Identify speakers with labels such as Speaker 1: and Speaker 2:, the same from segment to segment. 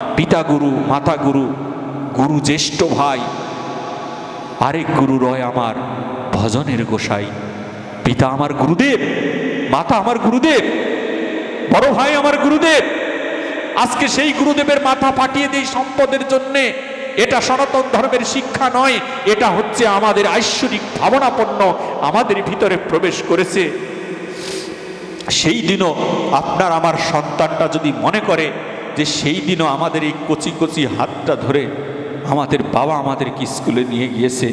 Speaker 1: পিতা গুরু, মাতা গুরু, গুরু জ্যেষ্ঠ ভাই, আরেক গুরু রয় আমার ভজনের গোসাই। পিতা আমার গুরুদেব, মাতা আমার গুরুদেব, বড় ভাই আমার গুরুদেব। আজকে সেই গুরুদেবের মাথা ফাটিয়ে দেই সম্পদের জন্যে। এটা সনাতন ধর্মের শিক্ষা নয়, এটা হচ্ছে আমাদের ঐশ্বরিক ভাবনাপন্ন আমাদের ভিতরে প্রবেশ করেছে। সেই দিনও আপনার আমার সন্তানটা যদি মনে করে যে সেই দিনও আমাদের এই কচি কচি হাতটা ধরে আমাদের বাবা আমাদেরকে স্কুলে নিয়ে গিয়েছে,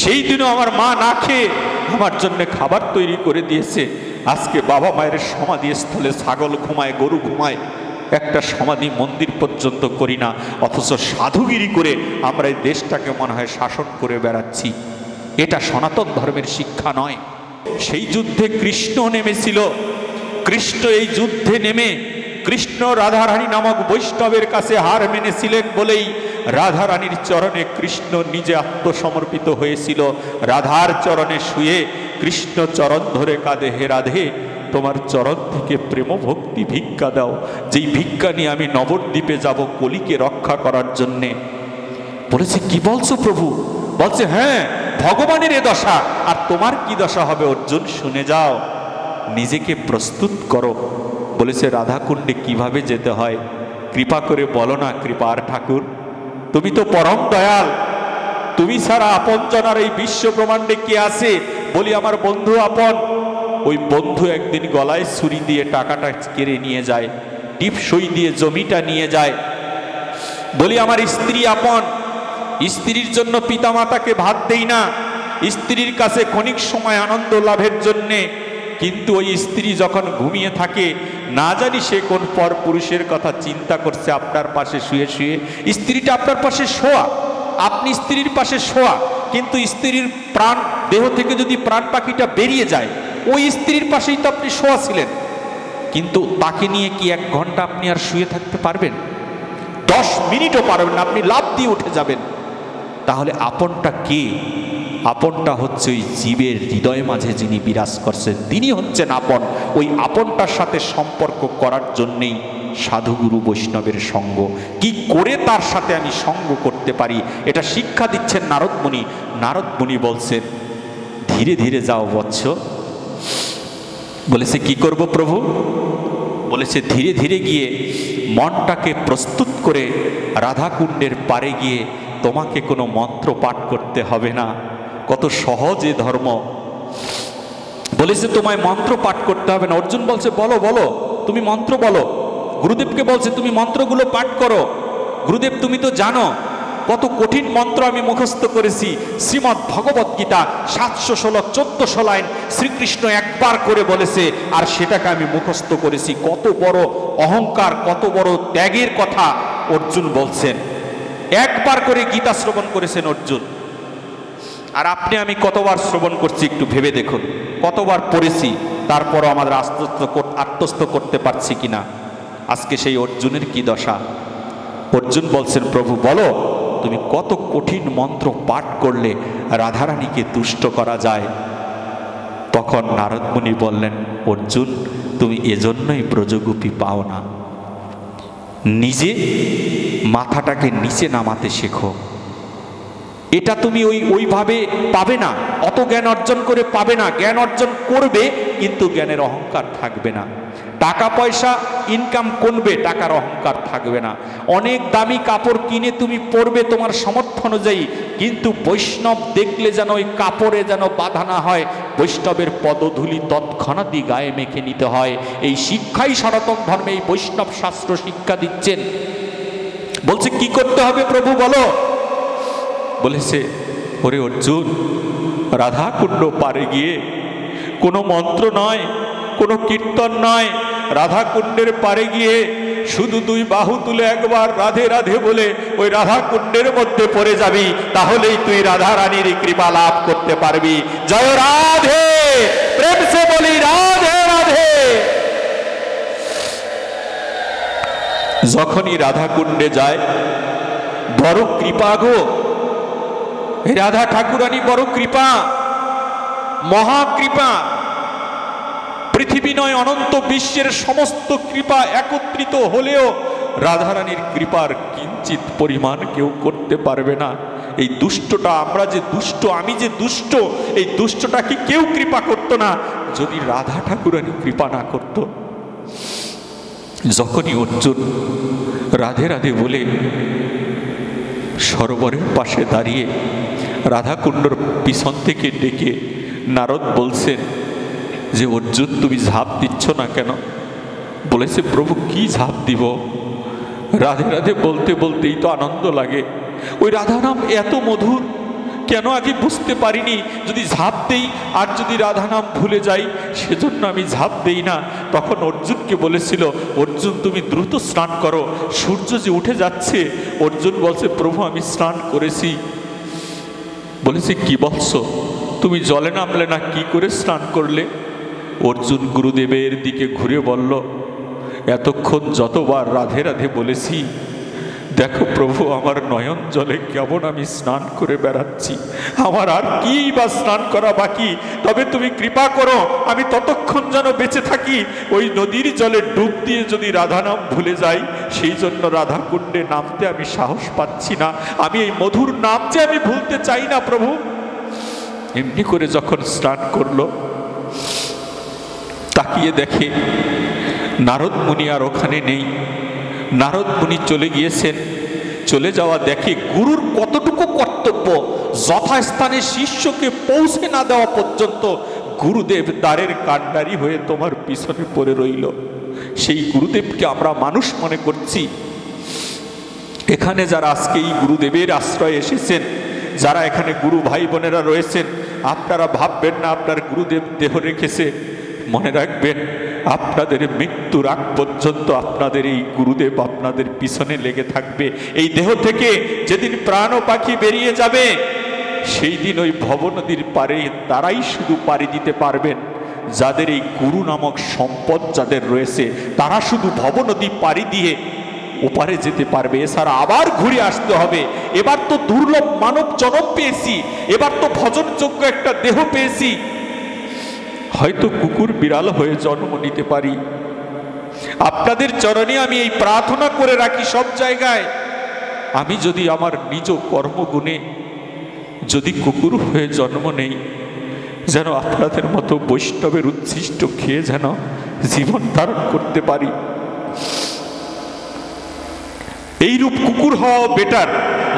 Speaker 1: সেই দিনও আমার মা না খেয়ে আমার জন্য খাবার তৈরি করে দিয়েছে। আজকে বাবা মায়ের সমাধি স্থলে ছাগল ঘুমায়, গরু ঘুমায়, একটা সমাধি মন্দির পর্যন্ত করি না, অথচ সাধুগিরি করে আমরা এই দেশটাকে মনে হয় শাসন করে বেড়াচ্ছি। এটা সনাতন ধর্মের শিক্ষা নয়। সেই যুদ্ধে কৃষ্ণ নেমেছিল। কৃষ্ণ এই যুদ্ধে নেমে কৃষ্ণ রাধারানী নামক বৈষ্ণবের কাছে হার মেনেছিলেন বলেই রাধারানীর চরণে কৃষ্ণ নিজে আত্মসমর্পিত হয়েছিল। রাধার চরণে শুয়ে কৃষ্ণ চরণ ধরে কাঁদে, হে রাধে তোমার চরণ থেকে প্রেম ভক্তি ভিক্ষা দাও, যেই ভিক্ষা নিয়ে আমি নবদ্বীপে যাব কলিকে রক্ষা করার জন্যে। বলেছে কি বলছো প্রভু? বলছে হ্যাঁ, ভগবানের এ দশা, আর তোমার কি দশা হবে অর্জুন শুনে যাও, নিজেকে প্রস্তুত করো। বলেছে রাধাকুণ্ডে কিভাবে যেতে হয় কৃপা করে বলো না কৃপার ঠাকুর, তুমি তো পরম দয়াল, তুমি ছাড়া আপনজনার এই বিশ্ব ব্রহ্মাণ্ডে কে আছে? বলি আমার বন্ধু আপন। ওই বন্ধু একদিন গলায় ছুরি দিয়ে টাকাটা কেড়ে নিয়ে যায়, টিপসই দিয়ে জমিটা নিয়ে যায়। বলি আমার স্ত্রী আপন, স্ত্রীর জন্য পিতামাতাকে ভাত দেই না, স্ত্রীর কাছে ক্ষণিক সময় আনন্দ লাভের জন্যে, কিন্তু ওই স্ত্রী যখন ঘুমিয়ে থাকে না জানি সে কোন পর পুরুষের কথা চিন্তা করছে আপনার পাশে শুয়ে শুয়ে। স্ত্রীটা আপনার পাশে শোয়া, আপনি স্ত্রীর পাশে শোয়া, কিন্তু স্ত্রীর প্রাণ দেহ থেকে যদি প্রাণ পাখিটা বেরিয়ে যায়, ওই স্ত্রীর পাশেই তো আপনি শোয়া ছিলেন, কিন্তু তাকে নিয়ে কি 1 ঘন্টা আপনি আর শুয়ে থাকতে পারবেন? 10 মিনিটও পারবেন না, আপনি লাফ দিয়ে উঠে যাবেন। তাহলে আপনটা কে? আপনটা হচ্ছে ওই জীবের হৃদয় মাঝে যিনি বিরাজ করছেন, তিনি হচ্ছেন আপন। ওই আপনটার সাথে সম্পর্ক করার জন্যেই সাধুগুরু বৈষ্ণবের সঙ্গ। কি করে তার সাথে আমি সঙ্গ করতে পারি এটা শিক্ষা দিচ্ছেন নারদ মুনি। নারদ মুনি বলছেন ধীরে ধীরে যাও বৎস। বলেছে কি করব প্রভু? বলেছে ধীরে ধীরে গিয়ে মনটাকে প্রস্তুত করে রাধাকুণ্ডের পারে গিয়ে তোমাকে কোনো মন্ত্র পাঠ করতে হবে না। কত সহজ এ ধর্ম। বলেছে তোমায় মন্ত্র পাঠ করতে হবে না। অর্জুন বলছে বলো বলো, তুমি মন্ত্র বলো। গুরুদেবকে বলছে তুমি মন্ত্রগুলো পাঠ করো। গুরুদেব তুমি তো জানো কত কঠিন মন্ত্র আমি মুখস্থ করেছি। শ্রীমদ্ ভগবত গীতা 700 শ্লোক 1400 লাইন শ্রীকৃষ্ণ একবার করে বলেছে, আর সেটাকে আমি মুখস্থ করেছি। কত বড় অহংকার, কত বড় ত্যাগের কথা অর্জুন বলছেন। একবার করে গীতা শ্রবণ করেছেন অর্জুন। আর আপনি আমি কতবার শ্রবণ করছি একটু ভেবে দেখুন, কতবার পড়েছি, তারপরও আমাদের আত্মস্থ করতে পারছি কিনা। আজকে সেই অর্জুনের কি দশা। অর্জুন বলছেন প্রভু বলো তুমি কত কঠিন মন্ত্র পাঠ করলে রাধারানীকে তুষ্ট করা যায়। তখন নারদ মুনি বললেন অর্জুন তুমি এজন্যই ব্রজগোপী পাও না, নিজে মাথাটাকে নিচে নামাতে শেখো। এটা তুমি ওইভাবে পাবে না, অত জ্ঞান অর্জন করে পাবে না। জ্ঞান অর্জন করবে কিন্তু জ্ঞানের অহংকার থাকবে না। টাকা পয়সা ইনকাম করবে, টাকার অহংকার থাকবে না। অনেক দামি কাপড় কিনে তুমি পরবে তোমার সামর্থ্য অনুযায়ী, কিন্তু বৈষ্ণব দেখলে যেন ওই কাপড়ে যেন বাধা না হয়। বৈষ্ণবের পদধূলি তৎক্ষণাৎই গায়ে মেখে নিতে হয়। এই শিক্ষাই সনাতন ধর্মে এই বৈষ্ণব শাস্ত্র শিক্ষা দিচ্ছেন। বলছে কি করতে হবে প্রভু বলো। বলেছে ওরে অর্জুন রাধাকুণ্ড পারে গিয়ে কোনো মন্ত্র নয়, কোনো কীর্তন নয়, রাধাকুণ্ডের পারে গিয়ে শুধু 2 বাহু তুলে একবার রাধে রাধে বলে ওই রাধাকুণ্ডের মধ্যে পড়ে যাবি, তাহলেই তুই রাধা রানীর কৃপা লাভ করতে পারবি। জয় রাধে, প্রেম সে বলি রাধে রাধে। যখনই রাধাকুণ্ডে যায় বড় কৃপা গো, রাধা ঠাকুরানী বড় কৃপা, মহাকৃপা। পৃথিবী নয় অনন্ত বিশ্বের সমস্ত কৃপা একত্রিত হলেও রাধারানীর কৃপার কিঞ্চিত পরিমাণ কেউ করতে পারবে না। এই দুষ্টটা, আমরা যে দুষ্ট, আমি যে দুষ্ট, এই দুষ্টটাকে কেউ কৃপা করত না যদি রাধা ঠাকুরানী কৃপা না করত। যখনই অর্জুন রাধে রাধে বলে সরোবরের পাশে দাঁড়িয়ে রাধাকুণ্ডর পিছন থেকে ডেকে নারদ বলছেন যে অর্জুন তুমি ঝাঁপ দিচ্ছ না কেন? বলেছে প্রভু কি ঝাঁপ দিব? রাধে রাধে বলতে বলতেই তো আনন্দ লাগে। ওই রাধা নাম এত মধুর, কেন আগে বুঝতে পারিনি? যদি ঝাঁপ দেই আর যদি রাধা নাম ভুলে যাই, সেজন্য আমি ঝাঁপ দেই না। তখন অর্জুনকে বলেছিল, অর্জুন তুমি দ্রুত স্নান করো, সূর্য যে উঠে যাচ্ছে। অর্জুন বলছে প্রভু আমি স্নান করেছি। বলেছে কি বলছো? তুমি জলে নামলে না, কি করে স্নান করলে? অর্জুন গুরুদেবের দিকে ঘুরে বলল, এতক্ষণ যতবার রাধে রাধে বলেছি, দেখো প্রভু আমার নয়ন জলে কেমন আমি স্নান করে বেড়াচ্ছি, আমার আর কি বা স্নান করা বাকি? তবে তুমি কৃপা করো আমি ততক্ষণ যেন বেঁচে থাকি। ওই নদীর জলে ডুব দিয়ে যদি রাধা নাম ভুলে যাই, সেই জন্য রাধা কুণ্ডে নামতে আমি সাহস পাচ্ছি না। আমি এই মধুর নাম যে আমি ভুলতে চাই না প্রভু। এমনি করে যখন স্নান করলো, তাকিয়ে দেখে নারদ মুনি আর ওখানে নেই। নারদ মুনি চলে গিয়েছেন। চলে যাওয়া দেখে গুরুর কতটুকু কর্তব্য, যথাস্থানে শিষ্যকে পৌঁছে না দেওয়া পর্যন্ত গুরুদেব দ্বারের কাণ্ডারি হয়ে তোমার পিছনে পড়ে রইল। সেই গুরুদেবকে আমরা মানুষ মনে করছি। এখানে যারা আজকে এই গুরুদেবের আশ্রয়ে এসেছেন, যারা এখানে গুরু ভাই বোনেরা রয়েছেন, আপনারা ভাববেন না আপনার গুরুদেব দেহ রেখেছে। মনে রাখবেন আপনাদের মৃত্যুর আগ পর্যন্ত আপনাদের এই গুরুদেব আপনাদের পিছনে লেগে থাকবে। এই দেহ থেকে যেদিন প্রাণ ও পাখি বেরিয়ে যাবে, সেই দিন ওই ভবনদীর পারে তারাই শুধু পাড়ি দিতে পারবেন। যাদের এই গুরু নামক সম্পদ যাদের রয়েছে, তারা শুধু ভবনদী পাড়ি দিয়ে ওপারে যেতে পারবে। এছাড়া আবার ঘুরে আসতে হবে। এবার তো দুর্লভ মানব জনম পেয়েছি, এবার তো ভজনযোগ্য একটা দেহ পেয়েছি। হয়তো কুকুর বিড়াল হয়ে জন্ম নিতে পারি। আপনাদের চরণে আমি এই প্রার্থনা করে রাখি সব জায়গায়, আমি যদি আমার নিজ কর্মগুণে যদি কুকুর হয়ে জন্ম নেই, যেন আপনাদের মতো বৈষ্ণবের উচ্ছিষ্ট খেয়ে যেন জীবন ধারণ করতে পারি। এইরূপ কুকুর হওয়া বেটার।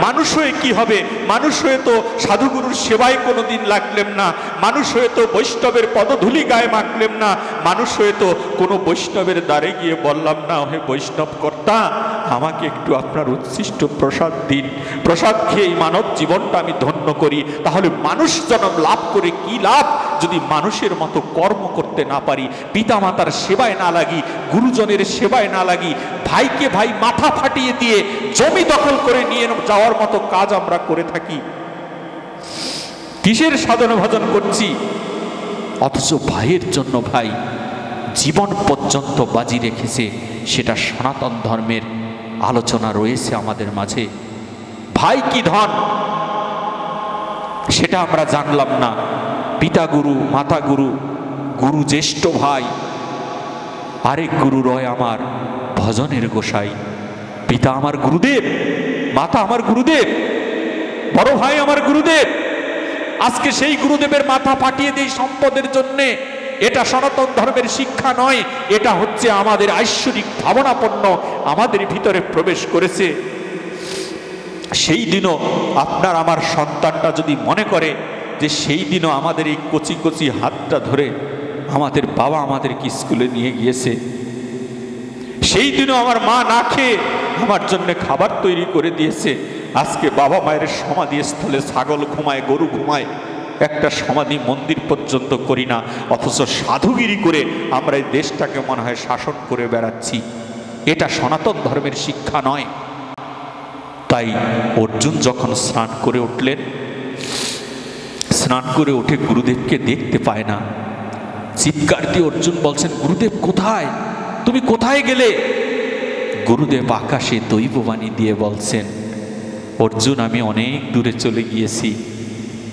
Speaker 1: মানুষ হয়ে কি হবে? মানুষ হয়ে তো সাধুগুরুর সেবায় কোনোদিন লাগলেম না, মানুষ হয়ে তো বৈষ্ণবের পদধূলি গায়ে মাখলেম না, মানুষ হয়ে তো কোনো বৈষ্ণবের দ্বারে গিয়ে বললাম না, হে বৈষ্ণব কর্তা আমাকে একটু আপনার উচ্ছিষ্ট প্রসাদ দিন, প্রসাদ খেয়ে এই মানব জীবনটা আমি ধন্য করি। তাহলে মানুষ জন্ম লাভ করে কি লাভ যদি মানুষের মতো কর্ম করতে না পারি, পিতা মাতার সেবায় না লাগি, গুরুজনের সেবায় না লাগি, ভাইকে ভাই মাথা ফাটিয়ে দিয়ে জমি দখল করে নিয়ে যাওয়ার মতো কাজ আমরা করে থাকি। কিসের সাধন ভজন করছি? অথচ ভাইয়ের জন্য ভাই জীবন পর্যন্ত বাজি রেখেছে। সেটা সনাতন ধর্মের আলোচনা রয়েছে আমাদের মাঝে। ভাই কি ধন সেটা আমরা জানলাম না। পিতা গুরু, মাতা গুরু, গুরু জ্যেষ্ঠ ভাই, আরেক গুরু রয় আমার ভজনের গোসাই। পিতা আমার গুরুদেব, মাতা আমার গুরুদেব, বড় ভাই আমার গুরুদেব। আজকে সেই গুরুদেবের মাথা ফাটিয়ে দেই সম্পদের জন্যে। এটা সনাতন ধর্মের শিক্ষা নয়, এটা হচ্ছে আমাদের ঐশ্বরিক ভাবনাপন্ন আমাদের ভিতরে প্রবেশ করেছে। সেই দিনও আপনার আমার সন্তানটা যদি মনে করে যে সেই দিনও আমাদের এই কচি কচি হাতটা ধরে আমাদের বাবা আমাদেরকে স্কুলে নিয়ে গিয়েছে, সেই দিনও আমার মা না খেয়ে আমার জন্য খাবার তৈরি করে দিয়েছে। আজকে বাবা মায়ের সমাধি স্থলে ছাগল ঘুমায়, গরু ঘুমায়, একটা সমাধি মন্দির পর্যন্ত করি না। অথচ সাধুগিরি করে আমরা এই দেশটাকে মনে হয় শাসন করে বেড়াচ্ছি। এটা সনাতন ধর্মের শিক্ষা নয়। তাই অর্জুন যখন স্নান করে উঠলেন, স্নান করে উঠে গুরুদেবকে দেখতে পায় না। চিৎকার দিয়ে অর্জুন বলছেন, গুরুদেব কোথায়? তুমি কোথায় গেলে? গুরুদেব আকাশে দৈববাণী দিয়ে বলছেন, অর্জুন আমি অনেক দূরে চলে গিয়েছি।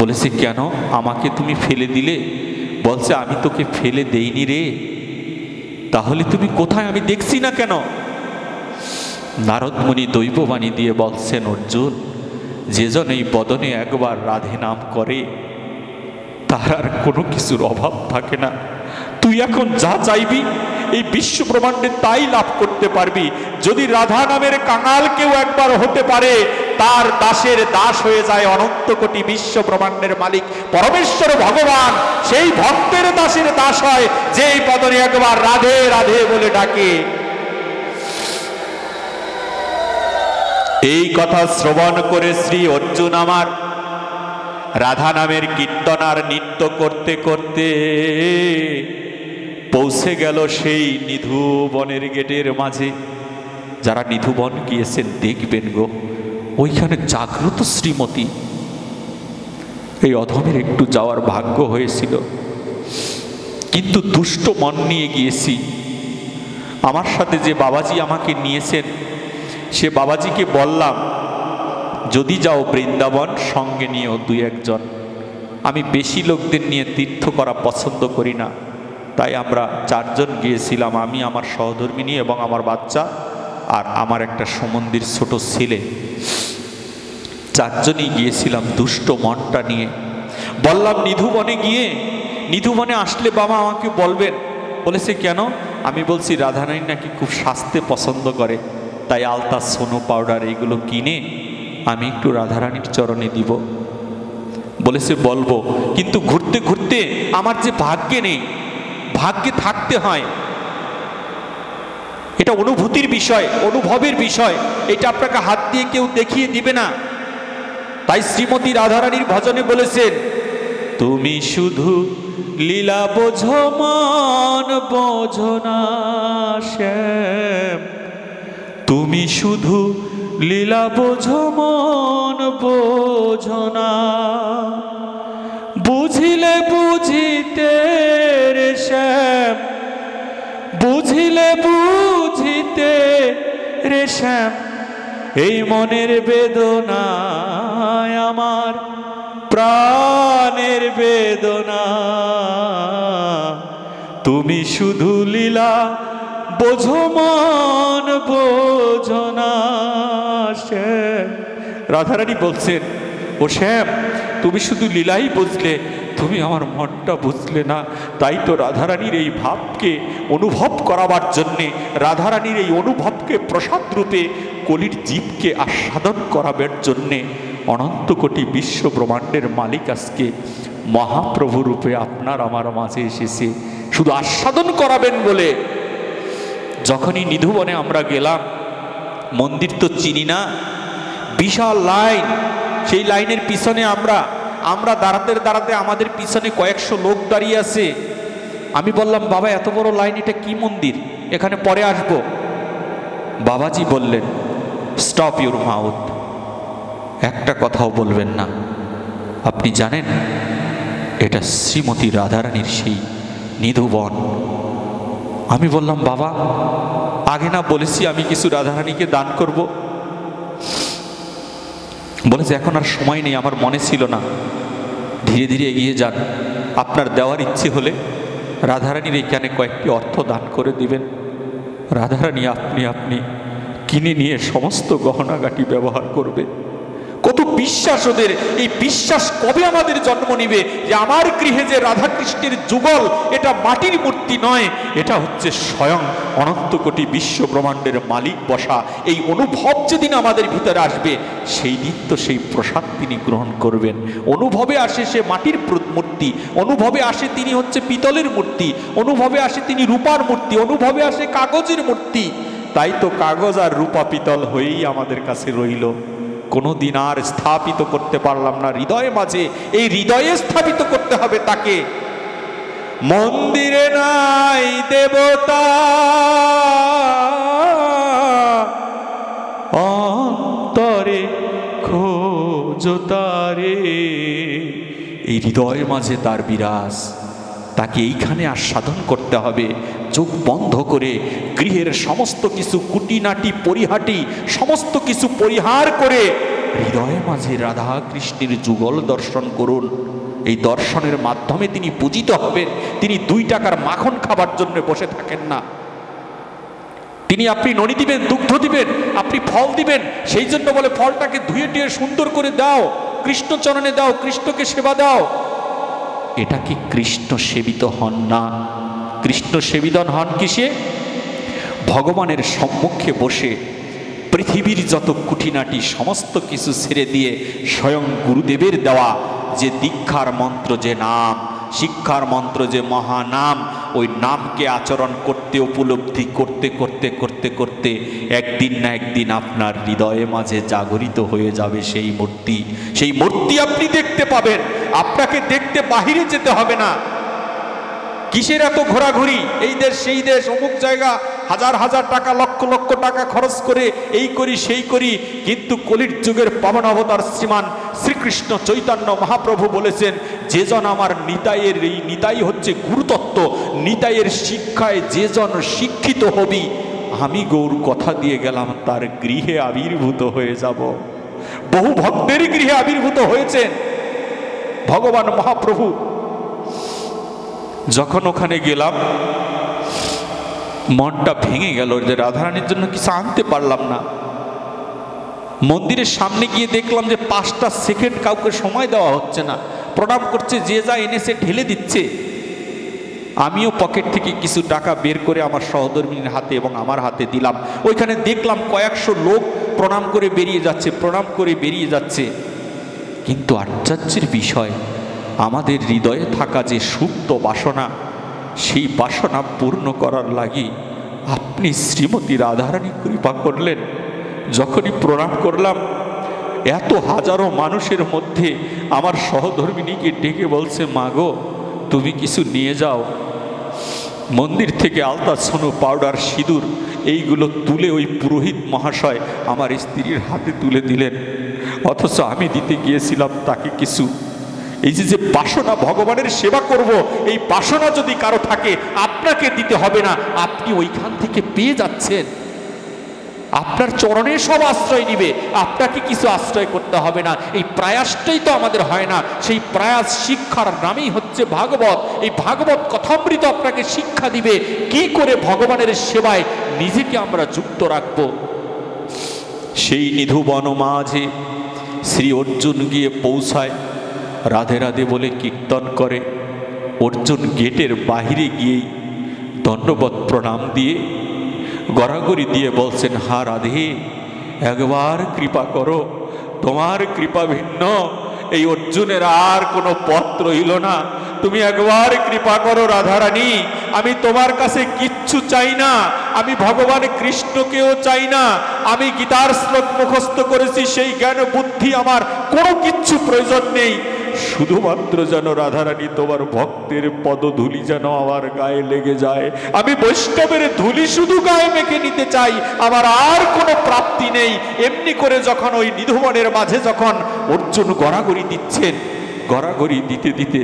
Speaker 1: বলেছে কেন? আমাকে তুমি ফেলে দিলে? বলছে আমি তোকে ফেলে দেইনি রে। তাহলে তুমি কোথায়? আমি দেখছি না কেন? নারদ মুনি দৈববাণী দিয়ে বলছেন, অর্জুন, যে জন এই বদনে একবার রাধে নাম করে তার আর কোনো কিছুর অভাব থাকে না। তুই এখন যা চাইবি এই বিশ্ব ব্রহ্মাণ্ডে তাই লাভ করতে পারবি। যদি রাধা নামের কাঙাল কেউ একবার হতে পারে, তার দাসের দাস হয়ে যায় অনন্ত কোটি বিশ্ব ব্রহ্মাণ্ডের মালিক পরমেশ্বর ভগবান। সেই ভক্তের দাসের দাস হয় যে এই বদনে একবার রাধে রাধে বলে ডাকে। এই কথা শ্রবণ করে শ্রী অর্জুন আমার রাধা নামের কীর্তন আর নৃত্য করতে করতে পৌঁছে গেল সেই নিধুবনের গেটের মাঝে। যারা নিধুবন গিয়েছেন দেখবেন গো, ওইখানে জাগ্রত শ্রীমতী। এই অধমের একটু যাওয়ার ভাগ্য হয়েছিল, কিন্তু দুষ্ট মন নিয়ে গিয়েছি। আমার সাথে যে বাবাজি আমাকে নিয়েছেন, সে বাবাজিকে বললাম, যদি যাও বৃন্দাবন সঙ্গে নিয়েও দুই একজন। আমি বেশি লোকদের নিয়ে তীর্থ করা পছন্দ করি না, তাই আমরা চারজন গিয়েছিলাম, আমি, আমার সহধর্মিনী এবং আমার বাচ্চা আর আমার একটা সমন্দির ছোট ছেলে। চারজনই গিয়েছিলাম দুষ্ট মনটা নিয়ে। বললাম নিধুবনে গিয়ে, নিধুবনে আসলে বাবা আমাকে বলবেন। বলেছে কেন? আমি বলছি রাধারানী নাকি খুব স্বাস্থ্যে পছন্দ করে, তাই আলতা, সোনো, পাউডার এগুলো কিনে আমি একটু রাধারানীর চরণে দিব। বলেছে বলবো, কিন্তু ঘুরতে ঘুরতে আমার যে ভাগ্যে নেই, ভাগ্যে থাকতে হয়। এটা অনুভূতির বিষয়, অনুভবের বিষয়, এটা আপনাকে হাত দিয়ে কেউ দেখিয়ে দিবে না। তাই শ্রীমতী রাধারানীর ভজনে বলেছেন, তুমি শুধু লীলা বোঝো মন বোঝো না শ্যাম, তুমি শুধু লীলা বোঝো মন বোঝো না, বুঝিলে বুঝিতে রে শ্যাম, বুঝিলে বুঝিতে রে শ্যাম, এই মনের বেদনায় আমার প্রাণের বেদনা, তুমি শুধু লীলা বোঝো মন বোঝো না শ্যাম। রাধারানী বলছেন, ও শ্যাম, তুমি শুধু লীলাই বুঝলে, তুমি আমার মনটা বুঝলে না। তাই তো রাধারানীর এই ভাবকে অনুভব করাবার জন্যে, রাধারানীর এই অনুভবকে প্রসাদ রূপে কলির জীবকে আস্বাদন করাবার জন্যে অনন্ত কোটি বিশ্ব ব্রহ্মাণ্ডের মালিক আজকে মহাপ্রভু রূপে আপনার আমার মাঝে এসেছে শুধু আস্বাদন করাবেন বলে। যখনই নিধুবনে আমরা গেলাম, মন্দির তো চিনি না, বিশাল লাইন। সেই লাইনের পিছনে আমরা দাঁড়াতে দাঁড়াতে আমাদের পিছনে কয়েকশো লোক দাঁড়িয়ে আছে। আমি বললাম, বাবা এত বড় লাইন, এটা কি মন্দির? এখানে পরে আসবো। বাবাজি বললেন, স্টপ ইউর মাউথ, একটা কথাও বলবেন না। আপনি জানেন এটা শ্রীমতী রাধারানীর সেই নিধুবন। আমি বললাম, বাবা আগে না বলেছি আমি কিছু রাধারানীকে দান করব? বলেছে এখন আর সময় নেই, আমার মনে ছিল না, ধীরে ধীরে এগিয়ে যান, আপনার দেওয়ার ইচ্ছে হলে রাধারানীর এখানে কয়েকটি অর্থ দান করে দিবেন। রাধারানী আপনি কিনে নিয়ে সমস্ত গহনাগাটি ব্যবহার করবে। কত বিশ্বাস ওদের! এই বিশ্বাস কবে আমাদের জন্ম নিবে যে আমার গৃহে যে রাধাকৃষ্ণের যুগল, এটা মাটির মূর্তি নয়, এটা হচ্ছে স্বয়ং অনন্ত কোটি বিশ্ব ব্রহ্মাণ্ডের মালিক বসা। এই অনুভব যেদিন আমাদের ভিতরে আসবে, সেই দিন তো সেই প্রসাদ তিনি গ্রহণ করবেন। অনুভবে আসে সে মাটির মূর্তি, অনুভবে আসে তিনি হচ্ছে পিতলের মূর্তি, অনুভবে আসে তিনি রূপার মূর্তি, অনুভবে আসে কাগজের মূর্তি। তাই তো কাগজ আর রূপা পিতল হয়েই আমাদের কাছে রইল, কোনোদিন আর স্থাপিত করতে পারলাম না হৃদয়ে মাঝে। এই হৃদয়ে স্থাপিত করতে হবে তাকে। মন্দিরে নাই দেবতা, অন্তরে খোঁজো তারে। এই হৃদয়ের মাঝে তার বিরাজ, তাকে এইখানে আস্বাদন করতে হবে। চোখ বন্ধ করে গৃহের সমস্ত কিছু কুটিনাটি পরিহাটি সমস্ত কিছু পরিহার করে হৃদয়ের মাঝে রাধা কৃষ্ণের যুগল দর্শন করুন। এই দর্শনের মাধ্যমে তিনি পূজিত হবেন। তিনি 2 টাকার মাখন খাবার জন্য বসে থাকেন না, তিনি আপনি ননি দিবেন, দুগ্ধ দিবেন, আপনি ফল দিবেন। সেই জন্য বলে ফলটাকে ধুয়ে টুয়ে সুন্দর করে দাও, কৃষ্ণচরণে দাও, কৃষ্ণকে সেবা দাও। এটা কি কৃষ্ণ সেবিত হন না? কৃষ্ণ সেবিতন হন কিসে? ভগবানের সম্মুখে বসে পৃথিবীর যত খুঁটিনাটি সমস্ত কিছু ছেড়ে দিয়ে স্বয়ং গুরুদেবের দেওয়া যে দীক্ষার মন্ত্র, যে নাম, শিক্ষার মন্ত্র, যে মহানাম, ওই নামকে আচরণ করতে, উপলব্ধি করতে করতে করতে করতে একদিন না একদিন আপনার হৃদয়ে মাঝে জাগরিত হয়ে যাবে সেই মূর্তি। সেই মূর্তি আপনি দেখতে পাবেন। আপনাকে দেখতে বাহিরে যেতে হবে না। কিসের এত ঘোরাঘুরি? এই দেশ সেই দেশ, অমুক জায়গা, হাজার হাজার টাকা, লক্ষ লক্ষ টাকা খরচ করে এই করি সেই করি। কিন্তু কলির যুগের পাবন অবতার শ্রীমান শ্রীকৃষ্ণ চৈতন্য মহাপ্রভু বলেছেন, যে জন আমার নিতাইয়ের, এই নিতাই হচ্ছে গুরুতত্ত্ব, নিতাইয়ের শিক্ষায় যে জন শিক্ষিত হবি, আমি গৌর কথা দিয়ে গেলাম তার গৃহে আবির্ভূত হয়ে যাব। বহু ভক্তেরই গৃহে আবির্ভূত হয়েছেন ভগবান মহাপ্রভু। যখন ওখানে গেলাম মনটা ভেঙে গেল যে রাধারানীর জন্য কিছু আনতে পারলাম না। মন্দিরের সামনে গিয়ে দেখলাম যে 5টা সেকেন্ড কাউকে সময় দেওয়া হচ্ছে না। প্রণাম করছে, যে যা এনেছে ঢেলে দিচ্ছে। আমিও পকেট থেকে কিছু টাকা বের করে আমার সহধর্মিনীর হাতে এবং আমার হাতে দিলাম। ওইখানে দেখলাম কয়েকশো লোক প্রণাম করে বেরিয়ে যাচ্ছে, প্রণাম করে বেরিয়ে যাচ্ছে। কিন্তু আশ্চর্যের বিষয়, আমাদের হৃদয়ে থাকা যে সুপ্ত বাসনা, সেই বাসনা পূর্ণ করার লাগি আপনি শ্রীমতী রাধারানী কৃপা করলেন। যখনই প্রণাম করলাম, এত হাজারো মানুষের মধ্যে আমার সহধর্মিনীকে ডেকে বলছে, মা গো তুমি কিছু নিয়ে যাও। মন্দির থেকে আলতা, সোনো, পাউডার, সিঁদুর এইগুলো তুলে ওই পুরোহিত মহাশয় আমার স্ত্রীর হাতে তুলে দিলেন। অথচ আমি দিতে গিয়েছিলাম তাকে কিছু। এই যে বাসনা, ভগবানের সেবা করব, এই বাসনা যদি কারো থাকে আপনাকে দিতে হবে না, আপনি ওইখান থেকে পেয়ে যাচ্ছেন। আপনার চরণে সব আশ্রয় নিবে, আপনাকে কিছু আশ্রয় করতে হবে না। এই প্রয়াসটাই তো আমাদের হয় না। সেই প্রয়াস শিক্ষার নামই হচ্ছে ভাগবত। এই ভাগবত কথামৃত আপনাকে শিক্ষা দিবে কি করে ভগবানের সেবায় নিজেকে আমরা যুক্ত রাখব। সেই নিধুবন মাঝে শ্রী অর্জুন গিয়ে পৌঁছায়, রাধে রাধে বলে কীর্তন করে। অর্জুন গেটের বাহিরে গিয়েই দণ্ডবত প্রণাম দিয়ে গড়াগড়ি দিয়ে বলছেন, হা রাধে একবার কৃপা করো, তোমার কৃপা ভিন্ন এই অর্জুনের আর কোনো পথ রইল না। তুমি একবার কৃপা করো রাধারানী, আমি তোমার কাছে কিচ্ছু চাই না, আমি ভগবান কৃষ্ণকেও চাই না, আমি গীতার শ্লোক মুখস্থ করেছি, সেই জ্ঞান বুদ্ধি আমার কোনো কিচ্ছু প্রয়োজন নেই। শুধুমাত্র যেন রাধারানী তোমার ভক্তের পদধূলি যেন আমার গায়ে লেগে যায়। আমি বৈষ্ণবের ধূলি শুধু গায়ে মেখে নিতে চাই, আমার আর কোনো প্রাপ্তি নেই। এমনি করে যখন ওই নিধুবনের মাঝে যখন অর্জুন গড়াগড়ি দিচ্ছেন, গড়াগড়ি দিতে দিতে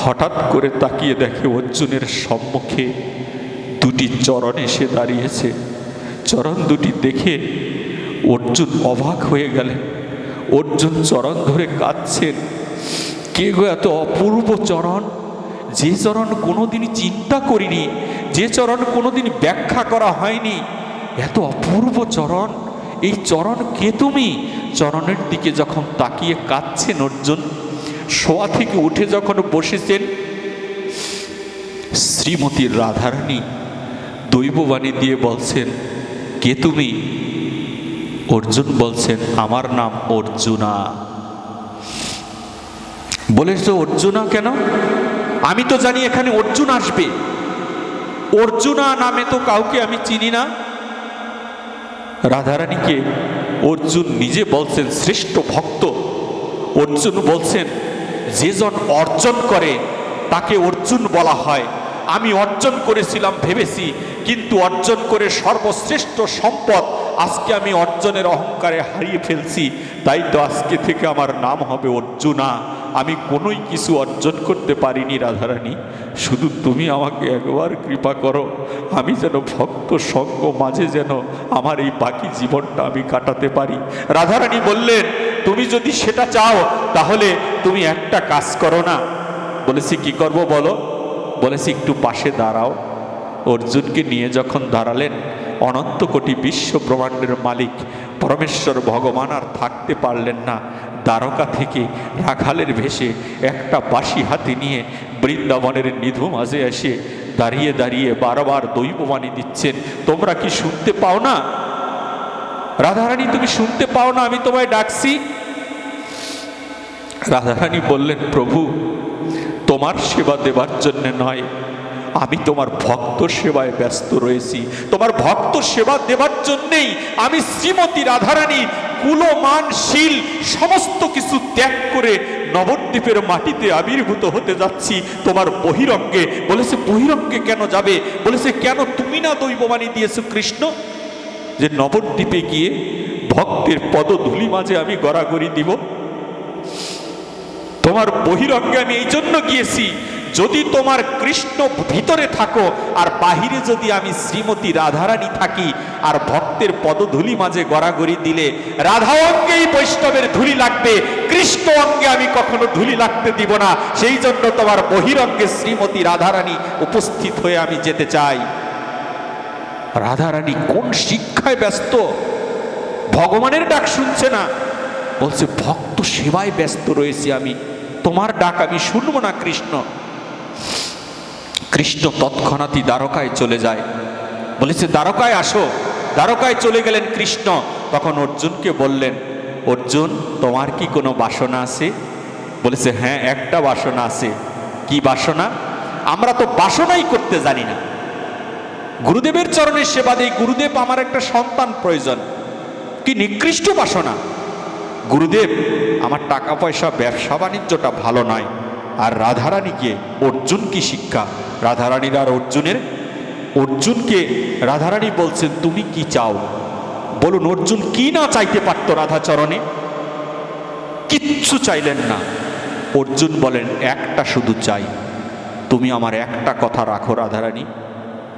Speaker 1: হঠাৎ করে তাকিয়ে দেখে অর্জুনের সম্মুখে দুটি চরণ এসে দাঁড়িয়েছে। চরণ দুটি দেখে অর্জুন অবাক হয়ে গেলেন। অর্জুন চরণ ধরে কাঁদছেন। কে গো এত অপূর্ব চরণ, যে চরণ কোনোদিনই চিন্তা করিনি, যে চরণ কোনোদিন ব্যাখ্যা করা হয়নি, এত অপূর্ব চরণ, এই চরণ কে তুমি? চরণের দিকে যখন তাকিয়ে কাঁদছেন অর্জুন, শোয়া থেকে উঠে যখন বসেছেন, শ্রীমতী রাধারানী দৈববাণী দিয়ে বলছেন, কে তুমি? অর্জুন বলছেন, আমার নাম অর্জুনা। বলেছ অর্জুনা কেন? আমি তো জানি এখানে অর্জুন আসবে, অর্জুনা নামে তো কাউকে আমি চিনি না। রাধারানীকে অর্জুন নিজে বলছেন শ্রেষ্ঠ ভক্ত। অর্জুন বলছেন, যে জন অর্জন করে তাকে অর্জুন বলা হয়। আমি অর্জন করেছিলাম ভেবেছি, কিন্তু অর্জন করে সর্বশ্রেষ্ঠ সম্পদ আজকে আমি অর্জনের অহংকারে হারিয়ে ফেলছি। তাই তো আজকে থেকে আমার নাম হবে অর্জুনা। আমি কোনোই কিছু অর্জন করতে পারিনি রাধারানী, শুধু তুমি আমাকে একবার কৃপা করো, আমি যেন ভক্ত সঙ্গ মাঝে যেন আমার এই বাকি জীবনটা আমি কাটাতে পারি। রাধারানী বললেন, তুমি যদি সেটা চাও তাহলে তুমি একটা কাজ করো না। বলেছি, কি করব বলো? বলেছি, একটু পাশে দাঁড়াও। অর্জুনকে নিয়ে যখন দাঁড়ালেন, অনন্ত কোটি বিশ্ব ব্রহ্মাণ্ডের মালিক পরমেশ্বর ভগবান আর থাকতে পারলেন না, দ্বারকা থেকে রাখালের ভেষে একটা বাঁশি হাতে নিয়ে বৃন্দাবনের নিধু মাঝে এসে দাঁড়িয়ে দাঁড়িয়ে বারবার দৈববাণী দিচ্ছেন। তোমরা কি শুনতে পাও না? রাধারানী তুমি শুনতে পাও না? আমি তোমায় ডাকছি। রাধারানী বললেন, প্রভু তোমার সেবা দেবার জন্য নয়, আমি তোমার ভক্ত সেবায় ব্যস্ত রয়েছি। তোমার ভক্ত সেবা দেবার জন্যেই আমি শ্রীমতী রাধারানী কুলমানশীল সমস্ত কিছু ত্যাগ করে নবদ্বীপের মাটিতে আবির্ভূত হতে যাচ্ছি তোমার বহিরঙ্গে। বলেছে, বহিরঙ্গে কেন যাবে? বলেছে, কেন তুমি না দৈববাণী দিয়েছো কৃষ্ণ যে নবদ্বীপে গিয়ে ভক্তের পদধূলি মাঝে আমি গড়াগড়ি দিব? তোমার বহিরঙ্গে আমি এই জন্য গিয়েছি, যদি তোমার কৃষ্ণ ভিতরে থাকো আর বাহিরে যদি আমি শ্রীমতী রাধারানী থাকি আর ভক্তের পদধূলি মাঝে গড়াগড়ি দিলে রাধা অঙ্গেই বৈষ্ণবের ধুলি লাগবে, কৃষ্ণ অঙ্গে আমি কখনো ধুলি লাগতে দিব না। সেই জন্য তোমার বহিরঙ্গে শ্রীমতী রাধারানী উপস্থিত হয়ে আমি যেতে চাই। রাধারানী কোন শিক্ষায় ব্যস্ত? ভগবানের ডাক শুনছে না, বলছে ভক্ত সেবায় ব্যস্ত রয়েছি আমি, তোমার ডাক আমি শুনবো না কৃষ্ণ। কৃষ্ণ তৎক্ষণাৎই দ্বারকায় চলে যায়। বলেছে, দ্বারকায় আসো। দ্বারকায় চলে গেলেন কৃষ্ণ। তখন অর্জুনকে বললেন, অর্জুন তোমার কি কোনো বাসনা আছে? বলেছে, হ্যাঁ একটা বাসনা আছে। কি বাসনা? আমরা তো বাসনাই করতে জানি না। গুরুদেবের চরণের সেবা দেই, গুরুদেব আমার একটা সন্তান প্রয়োজন। কি নিকৃষ্ট বাসনা! গুরুদেব আমার টাকা পয়সা ব্যবসা বাণিজ্যটা ভালো নয়। আর রাধারানীকে অর্জুন কি শিক্ষা? রাধারানীর আর অর্জুনকে রাধারানী বলছেন, তুমি কি চাও বলুন। অর্জুন কি না চাইতে পারত রাধাচরণে? কিচ্ছু চাইলেন না। অর্জুন বলেন, একটা শুধু চাই, তুমি আমার একটা কথা রাখো রাধারানী।